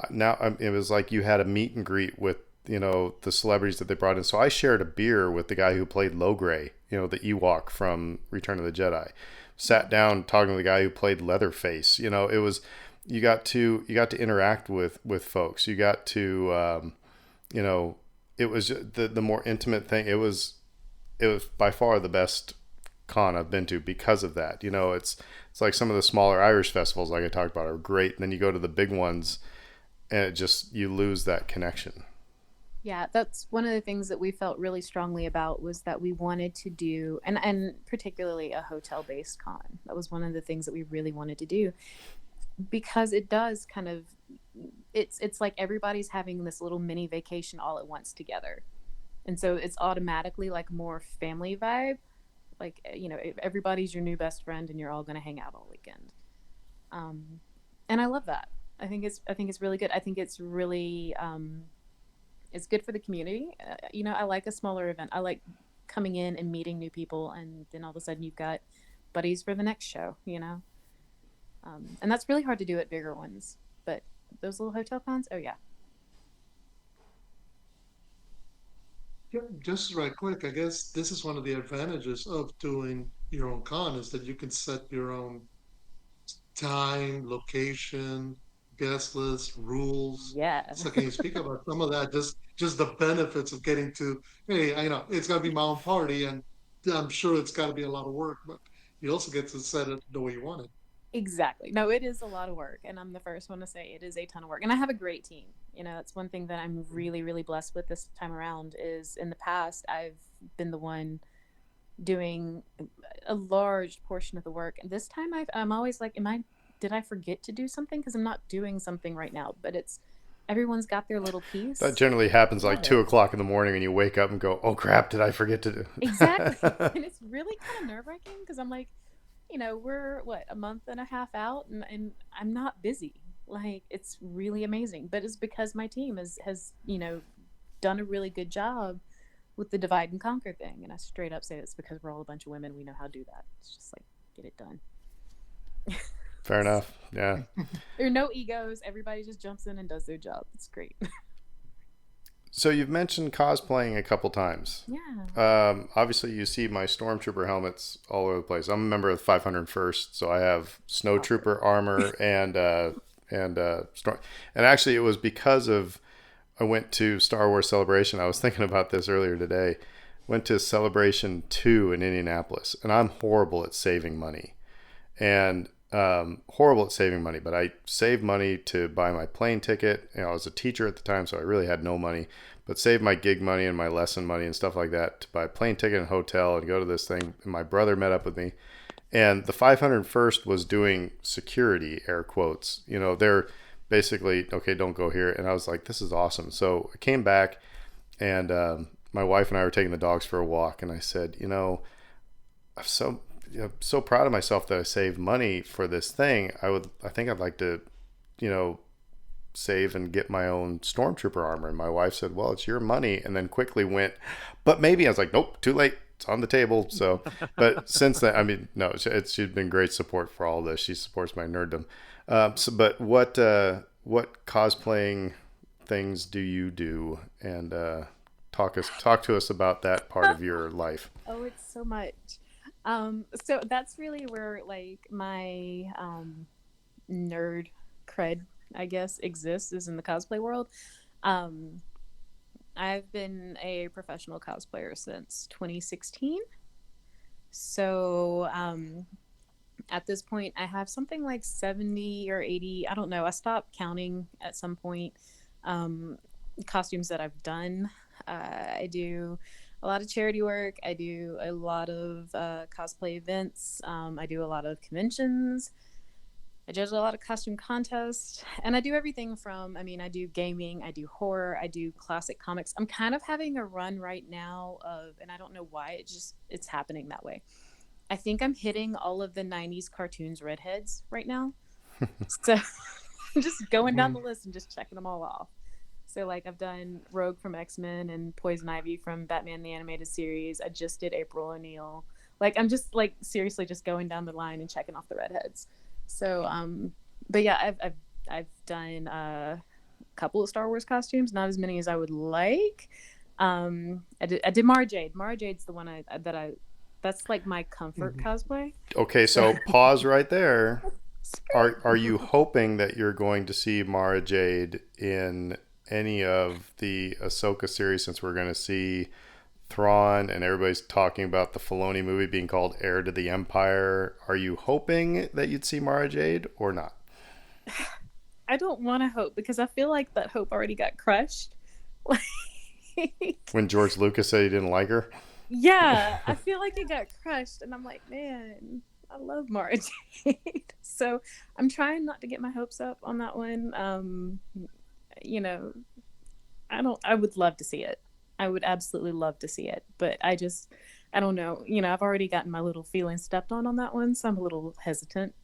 A: it was like you had a meet and greet with, the celebrities that they brought in. So I shared a beer with the guy who played Logray, the Ewok from Return of the Jedi. Sat down talking to the guy who played Leatherface. It was, you got to interact with folks. You got to, it was the more intimate thing. It was by far the best con I've been to because of that. It's like some of the smaller Irish festivals like I talked about are great. And then you go to the big ones and you lose that connection.
D: Yeah, that's one of the things that we felt really strongly about, was that we wanted to do, and particularly a hotel-based con. That was one of the things that we really wanted to do, because it does kind of, it's like everybody's having this little mini vacation all at once together. And so it's automatically like more family vibe. Like, everybody's your new best friend and you're all going to hang out all weekend. And I love that. I think it's really good. I think it's really It's good for the community. I like a smaller event. I like coming in and meeting new people, and then all of a sudden you've got buddies for the next show. And that's really hard to do at bigger ones. But those little hotel cons, oh yeah.
C: Yeah, just right quick, I guess this is one of the advantages of doing your own con is that you can set your own time, location, guest list, rules.
D: Yeah.
C: So can you speak about some of that? Just the benefits of getting to, hey, I know it's gotta be my own party and I'm sure it's gotta be a lot of work, but you also get to set it the way you want it.
D: Exactly. No, it is a lot of work, and I'm the first one to say it is a ton of work. And I have a great team. That's one thing that I'm really, really blessed with this time around is in the past I've been the one doing a large portion of the work. And this time I'm always like, did I forget to do something? Because I'm not doing something right now, but everyone's got their little piece.
A: That generally happens like
D: Love
A: 2 o'clock in the morning and you wake up and go, oh crap, did I forget to do?
D: Exactly. And it's really kind of nerve-wracking because I'm like, we're what, a month and a half out and I'm not busy. Like, it's really amazing. But it's because my team has done a really good job with the divide and conquer thing. And I straight up say it's because we're all a bunch of women. We know how to do that. It's just like, get it done.
A: Fair enough. Yeah.
D: There are no egos. Everybody just jumps in and does their job. It's great.
A: So you've mentioned cosplaying a couple times.
D: Yeah.
A: Obviously, you see my Stormtrooper helmets all over the place. I'm a member of the 501st, so I have Snowtrooper armor and actually it was because of I went to Star Wars Celebration. I was thinking about this earlier today. Went to Celebration 2 in Indianapolis, and I'm horrible at saving money. And but I saved money to buy my plane ticket. I was a teacher at the time, so I really had no money, but saved my gig money and my lesson money and stuff like that to buy a plane ticket and hotel and go to this thing. And my brother met up with me, and the 501st was doing security, air quotes. They're basically, okay, don't go here. And I was like, this is awesome. So I came back, and my wife and I were taking the dogs for a walk, and I said, I'm so proud of myself that I saved money for this thing. I think I'd like to, save and get my own Stormtrooper armor. And my wife said, well, it's your money. And then quickly went, but maybe. I was like, nope, too late. It's on the table. So, but since then, I mean, no, she's been great support for all this. She supports my nerddom. But what cosplaying things do you do? And talk to us about that part of your life.
D: Oh, it's so much. So that's really where like my nerd cred, I guess, exists, is in the cosplay world. I've been a professional cosplayer since 2016. So at this point, I have something like 70 or 80, I don't know. I stopped counting at some point, costumes that I've done. I do a lot of charity work. I do a lot of cosplay events. I do a lot of conventions. I judge a lot of costume contests. And I do everything from, I do gaming, I do horror, I do classic comics. I'm kind of having a run right now of, and I don't know why, it's happening that way. I think I'm hitting all of the 90s cartoons redheads right now. So I'm just going down the list and just checking them all off. So like I've done Rogue from X-Men and Poison Ivy from Batman the Animated Series. I just did April O'Neil. Like I'm just like seriously just going down the line and checking off the redheads. So but yeah, I've done a couple of Star Wars costumes, not as many as I would like. I did Mara Jade. Mara Jade's the one that's like my comfort cosplay.
A: Okay, so pause right there. Are you hoping that you're going to see Mara Jade in any of the Ahsoka series, since we're going to see Thrawn and everybody's talking about the Filoni movie being called Heir to the Empire? Are you hoping that you'd see Mara Jade or not?
D: I don't want to hope because I feel like that hope already got crushed.
A: When George Lucas said he didn't like her?
D: Yeah, I feel like it got crushed, and I'm like, man, I love Mara Jade. So I'm trying not to get my hopes up on that one. I would love to see it. I would absolutely love to see it, but I don't know. I've already gotten my little feelings stepped on that one, so I'm a little hesitant.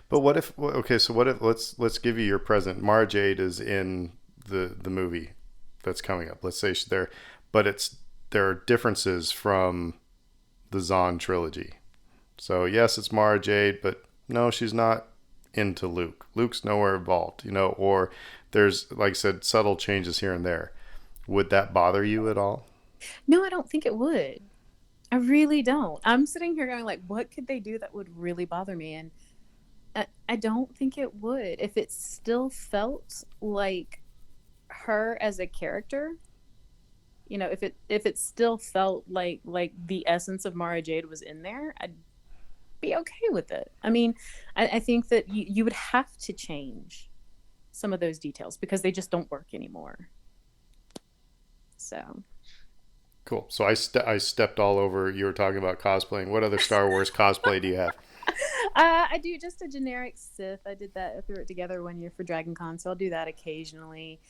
A: But what if let's give you your present. Mara Jade is in the movie that's coming up. Let's say there, but there are differences from the Zahn trilogy. So yes, it's Mara Jade, but no, she's not into Luke. Luke's nowhere involved, or there's, like I said, subtle changes here and there. Would that bother you at all?
D: No, I don't think it would. I really don't. I'm sitting here going like, what could they do that would really bother me? And I don't think it would. If it still felt like her as a character, if it still felt like the essence of Mara Jade was in there, I'd be okay with it. I mean, I think that you would have to change some of those details because they just don't work anymore. So
A: cool. So I stepped all over. You were talking about cosplaying. What other Star Wars cosplay do you have?
D: I do just a generic Sith. I did that. I threw it together one year for Dragon Con, so I'll do that occasionally.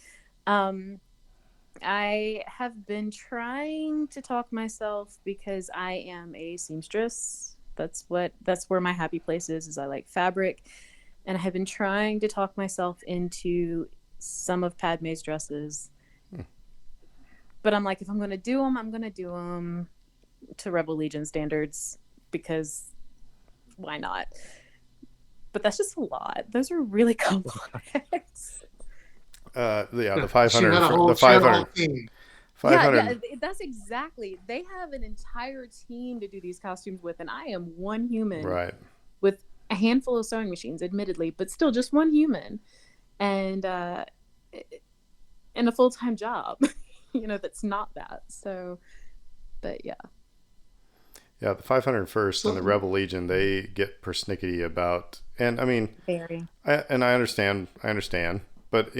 D: I have been trying to talk myself because I am a seamstress. That's where my happy place is I like fabric. And I have been trying to talk myself into some of Padme's dresses. But I'm like, if I'm going to do them, I'm going to do them to Rebel Legion standards because why not? But that's just a lot. Those are really complex.
A: The 500.
C: She had a whole,
A: The
C: she had a
A: 500.
C: whole team.
A: 500.
D: Yeah, that's exactly. They have an entire team to do these costumes with, and I am one human.
A: Right.
D: With a handful of sewing machines, admittedly, but still just one human. And a full-time job. That's not that. So, but yeah.
A: Yeah, the 501st and the Rebel Legion, they get persnickety about, and I mean,
D: very.
A: I understand, but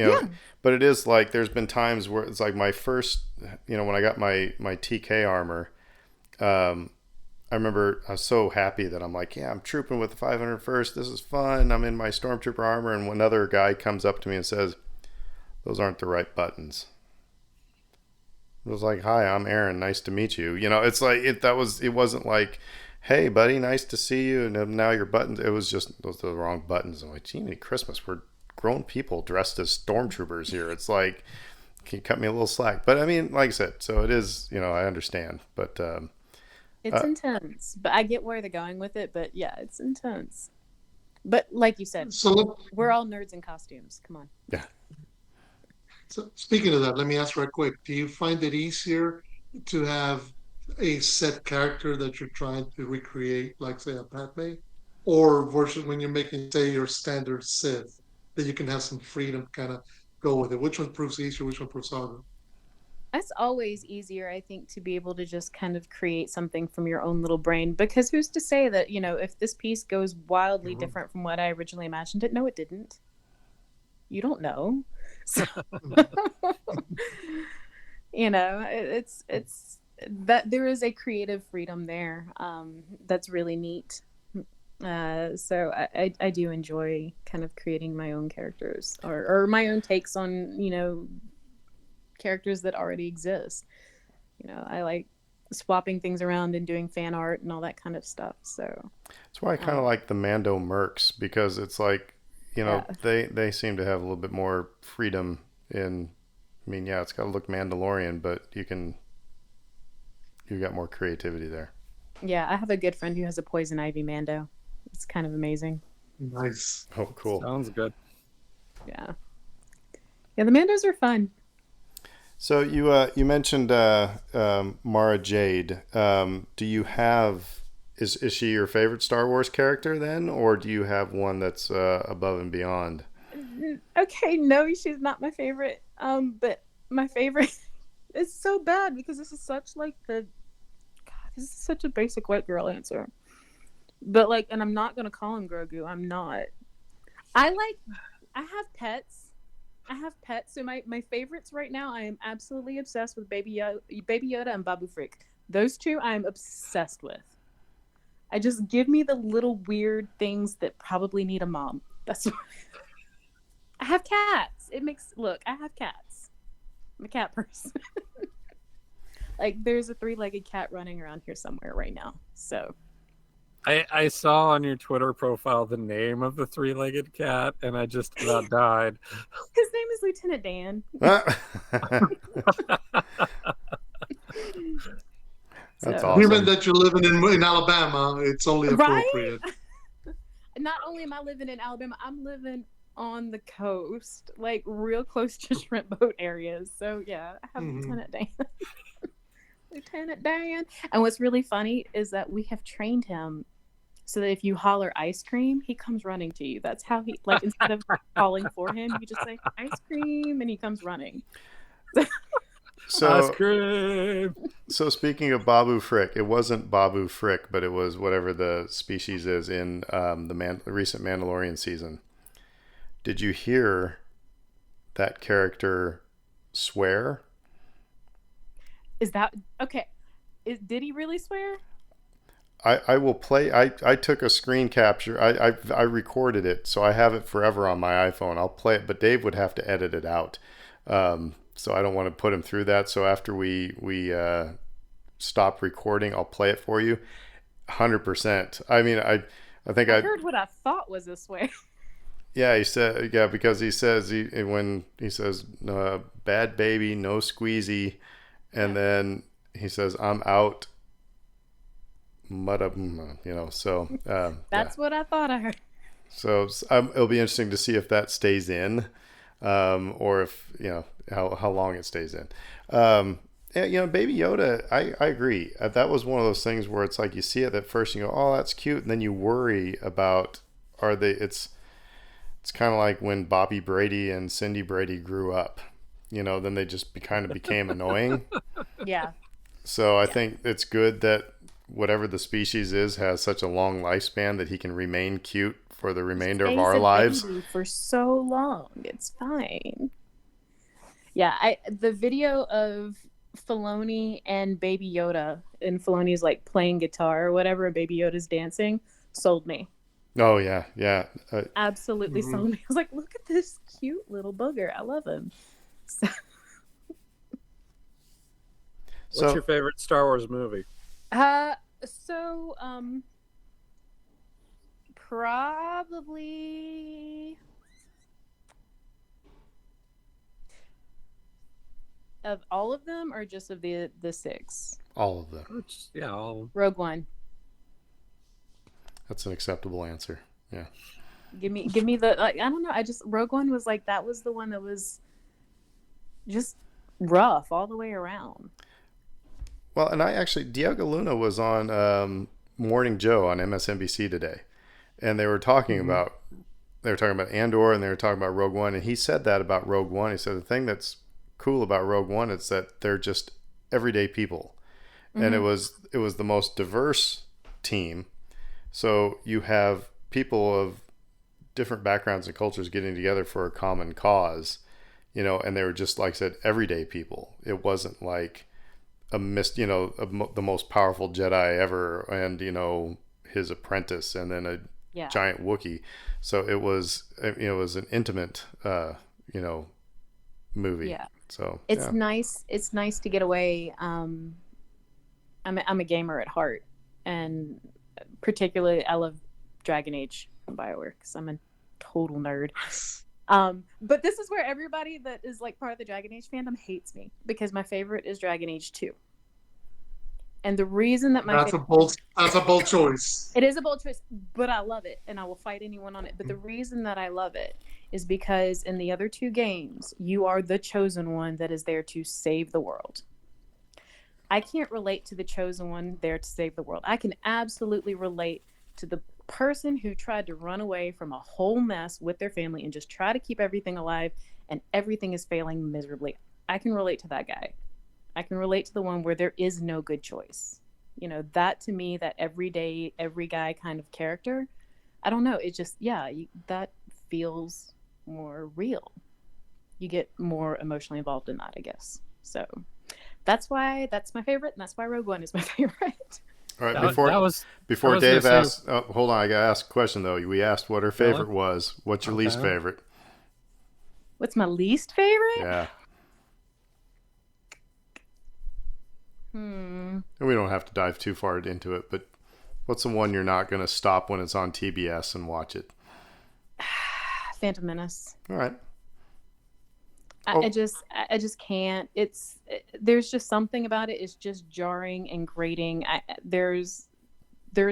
A: but it is like there's been times where it's like my first, when I got my TK armor, I remember I was so happy that I'm like, yeah, I'm trooping with the 501st. This is fun. I'm in my Stormtrooper armor, and another guy comes up to me and says, "Those aren't the right buttons." It was like, "Hi, I'm Aaron. Nice to meet you." It's like it wasn't like, "Hey, buddy, nice to see you." And now your buttons. It was just those are the wrong buttons. I'm like, "Gee, Christmas, we're grown people dressed as stormtroopers here." It's like, can you cut me a little slack? But I mean, like I said, so it is. I understand, but
D: it's intense. But I get where they're going with it. But yeah, it's intense. But like you said, we're all nerds in costumes. Come on.
A: Yeah.
C: So speaking of that, let me ask right quick: do you find it easier to have a set character that you're trying to recreate, like say a Padme, or versus when you're making say your standard Sith, that you can have some freedom to kind of go with it? Which one proves easier? Which one proves harder?
D: It's always easier, I think, to be able to just kind of create something from your own little brain. Because who's to say that if this piece goes wildly different from what I originally imagined it? No, it didn't. You don't know. So, it's that there is a creative freedom there that's really neat. So I do enjoy kind of creating my own characters or my own takes on characters that already exist. I like swapping things around and doing fan art and all that kind of stuff. So
A: that's why I kind of like the Mando mercs, because it's like they seem to have a little bit more freedom in. I mean, yeah, it's got to look Mandalorian, but you got more creativity there.
D: Yeah, I have a good friend who has a poison ivy Mando. It's kind of amazing.
C: Nice.
A: Oh, cool.
B: Sounds good.
D: Yeah, the Mandos are fun.
A: So you mentioned Mara Jade. Do you have is she your favorite Star Wars character then, or do you have one that's above and beyond?
D: Okay, no, she's not my favorite. But my favorite is so bad because this is such this is such a basic white girl answer. But and I'm not gonna call him Grogu. I'm not. I have pets. So my favorites right now, I am absolutely obsessed with Baby Yoda and Babu Frick. Those two I'm obsessed with. I just give me the little weird things that probably need a mom. That's what I have cats. I have cats. I'm a cat person. There's a 3-legged cat running around here somewhere right now. So
B: I saw on your Twitter profile the name of the 3-legged cat, and I just about died.
D: His name name is Lieutenant Dan.
A: That's
D: So-
A: awesome.
C: Given that you're living in Alabama, it's only
D: Right?
C: appropriate.
D: Not only am I living in Alabama, I'm living on the coast, like real close to shrimp boat areas. So yeah, I have
C: Mhm.
D: Lieutenant Dan. Lieutenant Dan. And what's really funny is that we have trained him so that if you holler ice cream, he comes running to you. That's how he, like, instead of calling for him, you just say ice cream and he comes running.
B: Ice
A: So,
B: cream.
A: so speaking of Babu Frick, it wasn't Babu Frick, but it was whatever the species is in the recent Mandalorian season. Did you hear that character swear?
D: Is that okay? Did he really swear?
A: I will play. I took a screen capture. I recorded it, so I have it forever on my iPhone. I'll play it, but Dave would have to edit it out. So I don't want to put him through that. So after we stop recording, I'll play it for you. 100%. I mean, I think
D: I heard what I thought was a swear.
A: Yeah, he said, yeah, because he says when he says bad baby, no squeezy, and then he says I'm out, mud up, So
D: That's what I thought I heard.
A: So it'll be interesting to see if that stays in, or if how long it stays in. Yeah, Baby Yoda, I agree. That was one of those things where it's like you see it at first, and you go, oh, that's cute, and then you worry about It's kind of like when Bobby Brady and Cindy Brady grew up. Then they just kind of became annoying.
D: Yeah.
A: So I think it's good that whatever the species is has such a long lifespan that he can remain cute for the remainder of our lives.
D: Baby for so long, it's fine. Yeah, the video of Filoni and Baby Yoda, and Filoni's like playing guitar or whatever, and Baby Yoda's dancing, sold me.
A: Oh yeah.
D: Absolutely sold me. I was like, look at this cute little booger. I love him.
B: What's your favorite Star Wars movie?
D: Probably of all of them, or just of the six?
A: All of them.
B: Yeah, all.
D: Rogue One.
A: That's an acceptable answer. Yeah.
D: Give me the, like, I don't know. Rogue One was like, that was the one that was just rough all the way around.
A: Well, and Diego Luna was on Morning Joe on MSNBC today, and they were talking about Andor, and they were talking about Rogue One, and he said that about Rogue One. He said the thing that's cool about Rogue One is that they're just everyday people, and it was the most diverse team. So you have people of different backgrounds and cultures getting together for a common cause, and they were just, like I said, everyday people. It wasn't like the most powerful Jedi ever, and his apprentice, and then a giant Wookiee. So it was an intimate movie.
D: Yeah.
A: So
D: it's nice. It's nice to get away. I'm a gamer at heart, and particularly I love Dragon Age from BioWare because I'm a total nerd. But this is where everybody that is like part of the Dragon Age fandom hates me, because my favorite is Dragon Age 2. And the reason that
C: that's a bold choice.
D: It is a bold choice, but I love it, and I will fight anyone on it. But the reason that I love it is because in the other two games, you are the chosen one that is there to save the world. I can't relate to the chosen one there to save the world. I can absolutely relate to the person who tried to run away from a whole mess with their family and just try to keep everything alive, and everything is failing miserably. I can relate to that guy. I can relate to the one where there is no good choice. That to me, that everyday, every guy kind of character, I don't know. It just, that feels more real. You get more emotionally involved in that, I guess. So that's why that's my favorite, and that's why Rogue One is my favorite.
A: All right, before Dave asks, hold on, I gotta ask a question though. We asked what her favorite was. What's your least favorite?
D: What's my least favorite?
A: Yeah. And we don't have to dive too far into it, but what's the one you're not gonna stop when it's on TBS and watch it?
D: Phantom Menace.
A: All right.
D: I, I just I just can't. There's just something about it. It's just jarring and grating. There's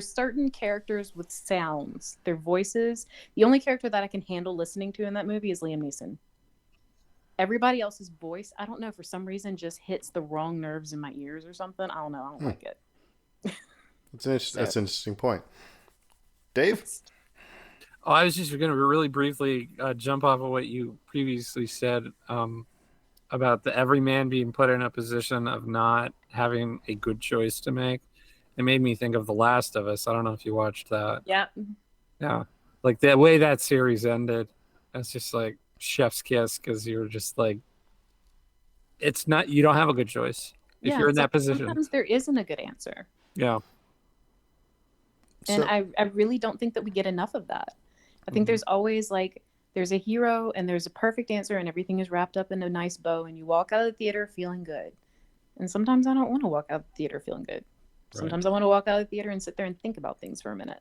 D: certain characters with sounds, their voices. The only character that I can handle listening to in that movie is Liam Neeson. Everybody else's voice, I don't know, for some reason just hits the wrong nerves in my ears or something. I don't know. I don't like it.
A: That's an interesting point. Dave?
B: Oh, I was just going to really briefly jump off of what you previously said about every man being put in a position of not having a good choice to make. It made me think of The Last of Us. I don't know if you watched that.
D: Yeah.
B: Yeah. Like the way that series ended, it's just like chef's kiss, because you're just like, it's not, you don't have a good choice if you're in that position.
D: Sometimes there isn't a good answer.
B: Yeah.
D: And I really don't think that we get enough of that. I think there's always like, there's a hero and there's a perfect answer and everything is wrapped up in a nice bow and you walk out of the theater feeling good. And sometimes I don't want to walk out of the theater feeling good. Sometimes I want to walk out of the theater and sit there and think about things for a minute.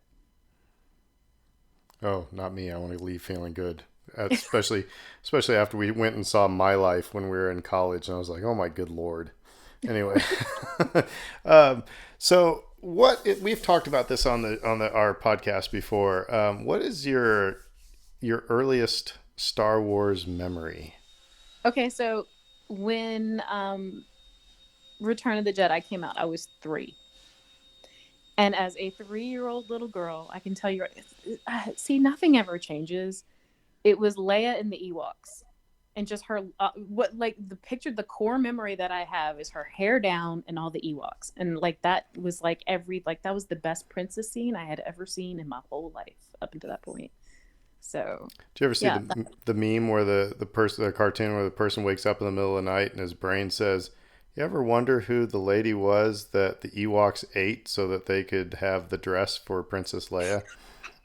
A: Oh, not me. I want to leave feeling good. Especially after we went and saw My Life when we were in college. And I was like, oh my good Lord. Anyway. So we've talked about this on our podcast before. What is your earliest Star Wars memory?
D: Okay, so when Return of the Jedi came out, I was 3. And as a 3-year-old little girl, I can tell you, see, nothing ever changes. It was Leia and the Ewoks. And just her, the core memory that I have is her hair down and all the Ewoks. And like, that was like that was the best princess scene I had ever seen in my whole life up until that point. So.
A: Did you ever see the meme where the cartoon where the person wakes up in the middle of the night and his brain says, you ever wonder who the lady was that the Ewoks ate so that they could have the dress for Princess Leia?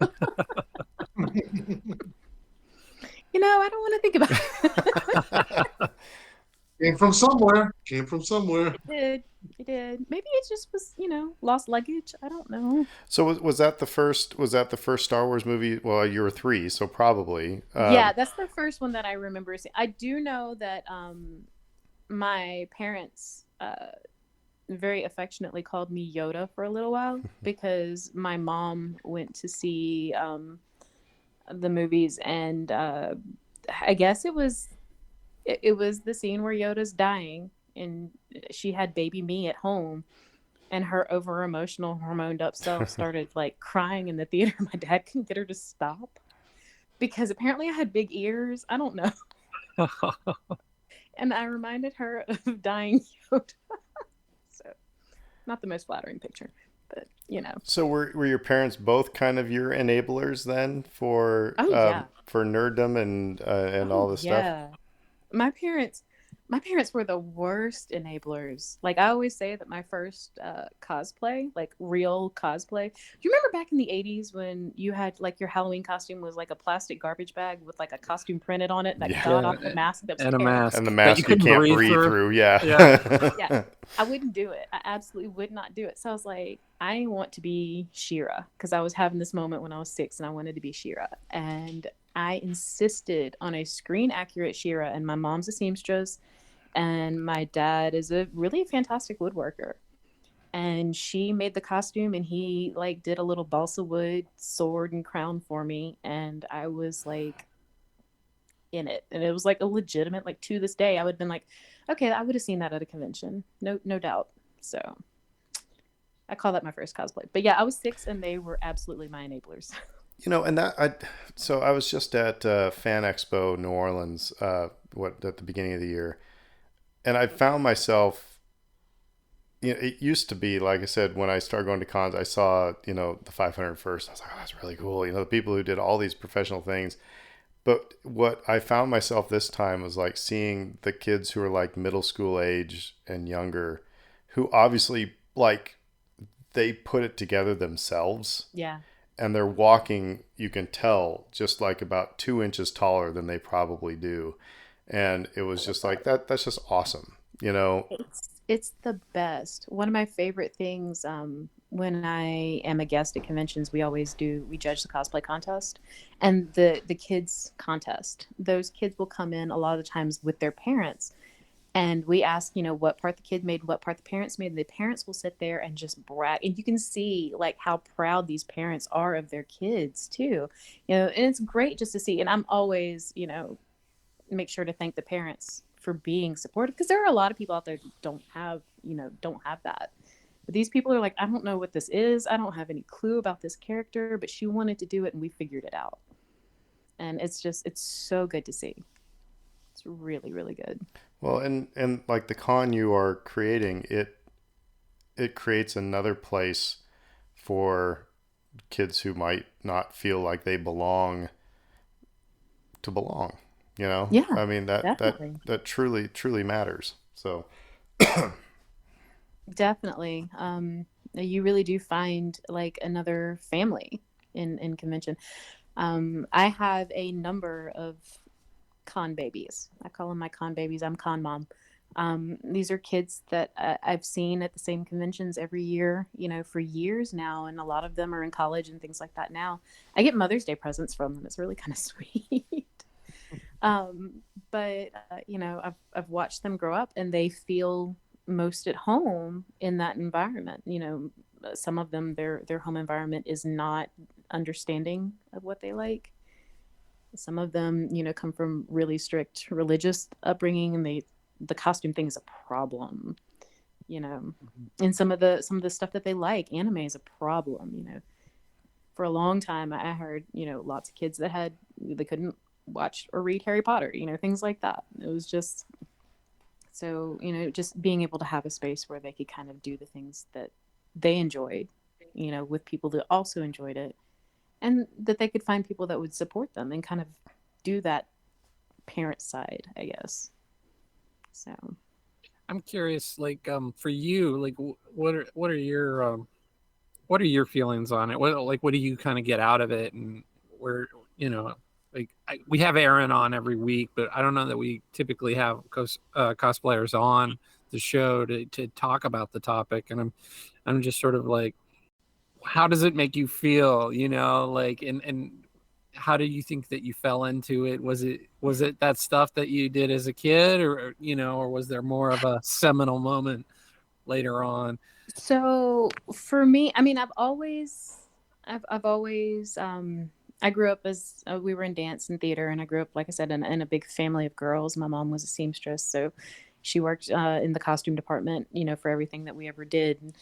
D: I don't want to think about it.
C: Came from somewhere.
D: It did. Maybe it just was, lost luggage. I don't know.
A: So was that the first Star Wars movie? Well, you were 3, so probably.
D: Yeah, that's the first one that I remember seeing. I do know that my parents very affectionately called me Yoda for a little while because my mom went to see the movies, and I guess it was the scene where Yoda's dying and she had baby me at home, and her over emotional hormoned up self started like crying in the theater. My dad couldn't get her to stop because apparently I had big ears. I don't know. And I reminded her of dying Yoda. So, not the most flattering picture, but
A: So were your parents both kind of your enablers then for for nerddom and all this stuff?
D: Yeah, my parents were the worst enablers. Like, I always say that my first cosplay, like real cosplay. Do you remember back in the 80s when you had like your Halloween costume was like a plastic garbage bag with like a costume printed on it that got off the mask that was
B: and a mask
A: and the mask you can't breathe through. Yeah.
D: Yeah. I wouldn't do it. I absolutely would not do it. So I was like, I want to be She-Ra, because I was having this moment when I was 6 and I wanted to be She-Ra. And I insisted on a screen accurate She-Ra, and my mom's a seamstress and my dad is a really fantastic woodworker. And she made the costume and he like did a little balsa wood sword and crown for me, and I was like in it. And it was like a legitimate, like to this day I would have been like, okay, I would have seen that at a convention, no doubt. So I call that my first cosplay. But yeah, I was 6 and they were absolutely my enablers.
A: And I was just at Fan Expo New Orleans at the beginning of the year, and I found myself, it used to be, like I said, when I started going to cons, I saw, the 500 first. I was like, oh, that's really cool. The people who did all these professional things. But what I found myself this time was like seeing the kids who are like middle school age and younger, who obviously like they put it together themselves.
D: Yeah.
A: And they're walking, you can tell, just like about 2 inches taller than they probably do. And it was just like that's just awesome,
D: It's the best. One of my favorite things, when I am a guest at conventions, we judge the cosplay contest and the kids contest. Those kids will come in a lot of the times with their parents, and we ask, what part the kid made, what part the parents made. And the parents will sit there and just brag, and you can see like how proud these parents are of their kids too. And it's great just to see. And I'm always, make sure to thank the parents for being supportive, because there are a lot of people out there who don't have that. But these people are like, I don't know what this is, I don't have any clue about this character, but she wanted to do it and we figured it out. And it's so good to see. It's really, really good.
A: Well, and like the con you are creating, it creates another place for kids who might not feel like they belong to belong.
D: Yeah,
A: I mean
D: definitely.
A: that truly matters. So
D: Definitely. You really do find like another family in convention. I have a number of con babies. I call them my con babies. I'm con mom. These are kids that I've seen at the same conventions every year, for years now, and a lot of them are in college and things like that now. I get Mother's Day presents from them. It's really kind of sweet. But I've watched them grow up, and they feel most at home in that environment. Some of them, their home environment is not understanding of what they like. Some of them, come from really strict religious upbringing, and the costume thing is a problem. You know, and some of the stuff that they like, anime is a problem. For a long time, I heard lots of kids that they couldn't watch or read Harry Potter. Things like that. It was just so just being able to have a space where they could kind of do the things that they enjoyed, with people that also enjoyed it, and that they could find people that would support them and kind of do that parent side, I guess. So
B: I'm curious, like, for you, like, what are your feelings on it? What do you kind of get out of it, and where, you know, like we have Aaron on every week, but I don't know that we typically have cosplayers on the show to talk about the topic, and I'm just sort of like, how does it make you feel? Like, and how do you think that you fell into it? Was it that stuff that you did as a kid, or was there more of a seminal moment later on?
D: So for me, I mean, I've always, I grew up as we were in dance and theater, and I grew up, like I said, in a big family of girls. My mom was a seamstress, so she worked in the costume department, for everything that we ever did.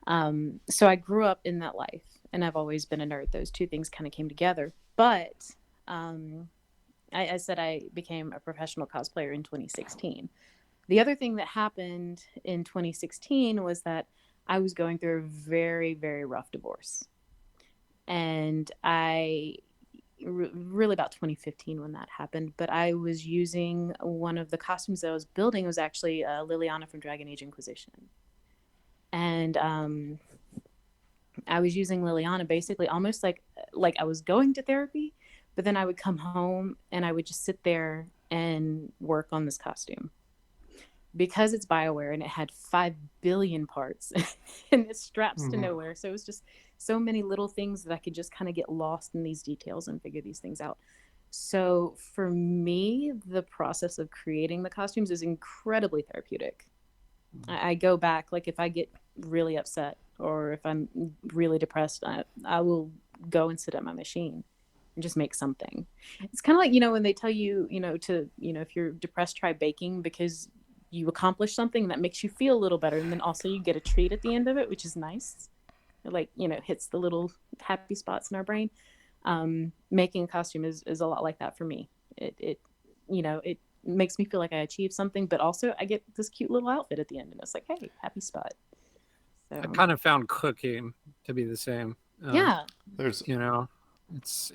D: So I grew up in that life, and I've always been a nerd. Those two things kind of came together. But um, I said I became a professional cosplayer in 2016. The other thing that happened in 2016 was that I was going through a very, very rough divorce. And really about 2015 when that happened, but I was using one of the costumes that I was building. It was actually Liliana from Dragon Age Inquisition. And I was using Liliana basically almost like I was going to therapy, but then I would come home and I would just sit there and work on this costume because it's BioWare and it had 5 billion parts and it straps to
C: Mhm.
D: nowhere. So it was just so many little things that I could just kind of get lost in these details and figure these things out. So for me, the process of creating the costumes is incredibly therapeutic. I go back, like if I get really upset or if I'm really depressed, I will go and sit at my machine and just make something. It's kind of like, when they tell you, if you're depressed, try baking because you accomplish something that makes you feel a little better. And then also you get a treat at the end of it, which is nice. It hits the little happy spots in our brain. Making a costume is a lot like that for me. It makes me feel like I achieved something, but also I get this cute little outfit at the end and it's like, hey, happy spot.
B: I
D: So
B: kind of found cooking to be the same.
D: yeah.
A: there's
B: You know,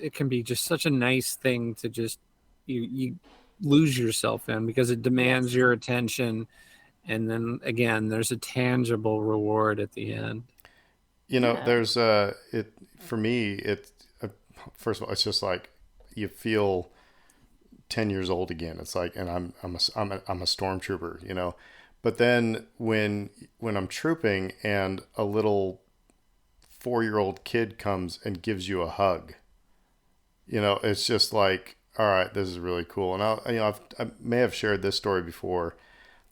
B: it can be just such a nice thing to just you lose yourself in because it demands
D: Yes.
B: your attention, and then again, there's a tangible reward at the end.
D: Yeah.
A: there's it for me it first of all, it's just like you feel 10 years old again. It's like, and I'm a stormtrooper, But then when I'm trooping and a little 4-year-old kid comes and gives you a hug, it's just like, all right, this is really cool. And I may have shared this story before.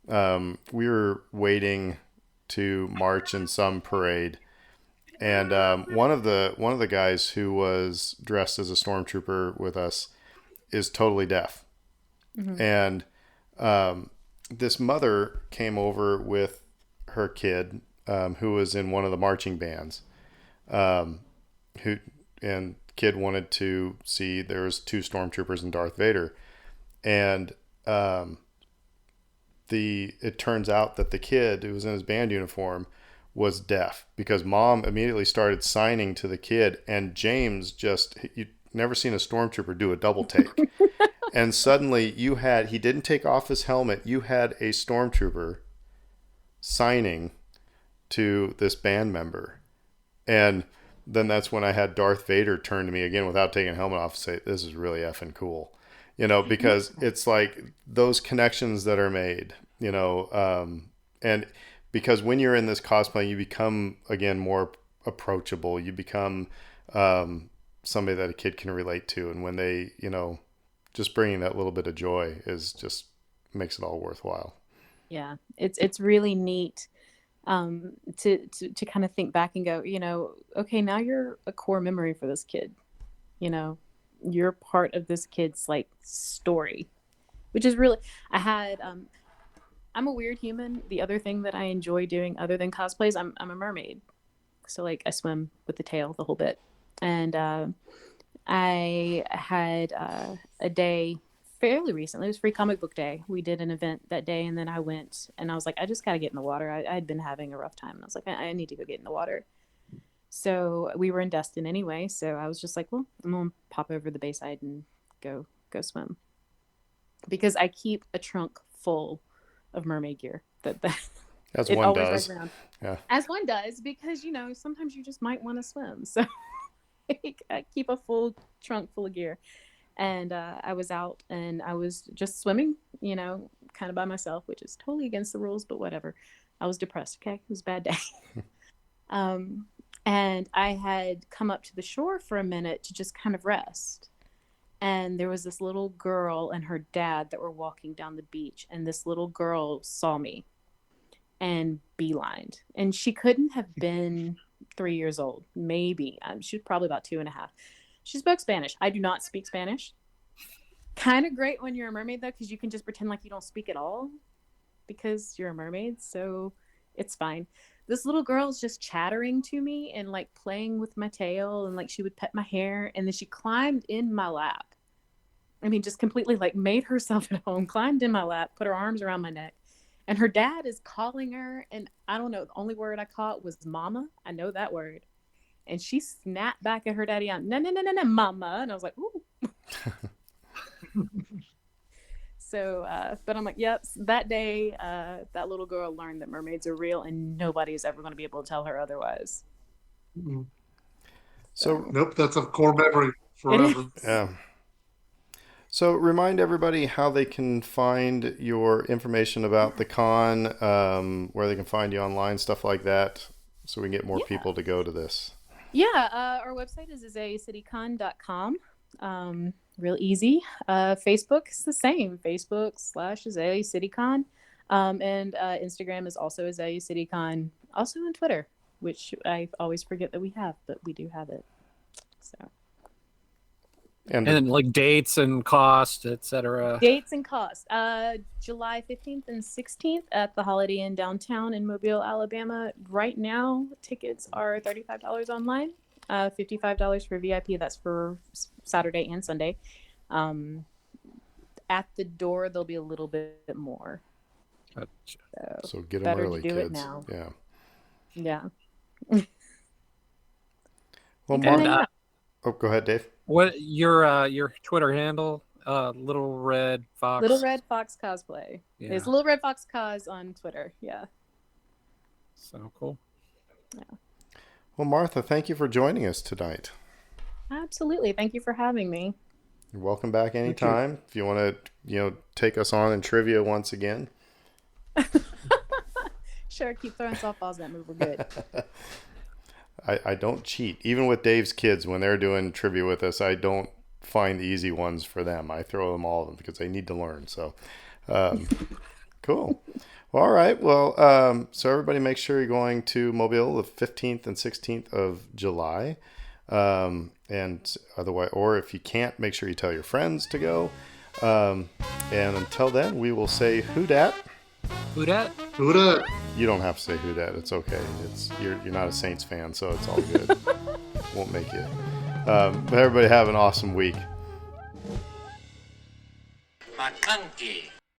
A: We were waiting to march in some parade, and one of the guys who was dressed as a stormtrooper with us is totally deaf, and this mother came over with her kid, who was in one of the marching bands, who and kid wanted to see there was 2 stormtroopers and Darth Vader, and it turns out that the kid who was in his band uniform was deaf, because mom immediately started signing to the kid, and James you never seen a stormtrooper do a double take. And suddenly he didn't take off his helmet. You had a stormtrooper signing to this band member. And then that's when I had Darth Vader turn to me again without taking a helmet off and say, this is really effing cool. Because it's like those connections that are made, and because when you're in this cosplay, you become, again, more approachable. You become somebody that a kid can relate to. And when they, just bringing that little bit of joy makes it all worthwhile.
D: Yeah, it's really neat to kind of think back and go, okay, now you're a core memory for this kid. You're part of this kid's like story, which is really, I'm a weird human. The other thing that I enjoy doing other than cosplays, I'm a mermaid. So like I swim with the tail the whole bit. And I had a day fairly recently. It was Free Comic Book Day. We did an event that day, and then I went and I was like, I just got to get in the water. I had been having a rough time, and I was like, I need to go get in the water. So we were in Destin anyway. So I was just like, well, I'm going to pop over the bayside and go swim. Because I keep a trunk full of mermaid gear.
A: As one does.
D: Yeah. As one does, because, sometimes you just might want to swim. So I keep a full trunk full of gear. And I was out and I was just swimming, kind of by myself, which is totally against the rules, but whatever. I was depressed. Okay. It was a bad day. And I had come up to the shore for a minute to just kind of rest. And there was this little girl and her dad that were walking down the beach. And this little girl saw me and beelined. And she couldn't have been 3 years old, maybe. She was probably about 2.5. She spoke Spanish. I do not speak Spanish. Kind of great when you're a mermaid, though, because you can just pretend like you don't speak at all because you're a mermaid. So it's fine. This little girl is just chattering to me and like playing with my tail, and like she would pet my hair, and then she climbed in my lap. I mean, just completely like made herself at home, climbed in my lap, put her arms around my neck, and her dad is calling her. And I don't know, the only word I caught was mama. I know that word. And she snapped back at her daddy on, no, mama. And I was like, ooh. So, but I'm like, yep, that day, that little girl learned that mermaids are real and nobody is ever going to be able to tell her otherwise.
C: Mm-hmm. So, nope, that's a core memory forever.
A: Yeah. So remind everybody how they can find your information about the con, where they can find you online, stuff like that, so we can get more people to go to this.
D: Yeah, our website is azaleacitycon.com. Real easy. Facebook is the same. Facebook/AzaleaCityCon. And Instagram is also AzaleaCityCon. Also on Twitter, which I always forget that we have, but we do have it. So.
B: And like dates and cost, etc.
D: Dates and cost. July 15th and 16th at the Holiday Inn downtown in Mobile, Alabama. Right now, tickets are $35 online. $55 for VIP. That's for Saturday and Sunday. At the door, there'll be a little bit more.
A: Gotcha. So get them early, kids.
D: It now. Yeah.
A: Well, Mark. Go ahead, Dave.
B: What your Twitter handle? Little Red Fox.
D: Little Red Fox Cosplay. Yeah. There's Little Red Fox Cos on Twitter. Yeah.
B: So cool.
D: Yeah.
A: Well, Martha, thank you for joining us tonight.
D: Absolutely. Thank you for having me.
A: You're welcome back anytime. If you want to, take us on in trivia once again.
D: Sure, keep throwing softballs at me. We're good.
A: I don't cheat. Even with Dave's kids, when they're doing trivia with us, I don't find the easy ones for them. I throw them all of them because they need to learn. So, cool. Well, all right. Well, so everybody make sure you're going to Mobile the 15th and 16th of July. And otherwise, or if you can't, make sure you tell your friends to go. And until then, we will say who dat.
B: Who dat?
C: Who dat?
A: You don't have to say who dat. It's okay. You're not a Saints fan, so it's all good. Won't make you. But everybody have an awesome week.
E: McConkey.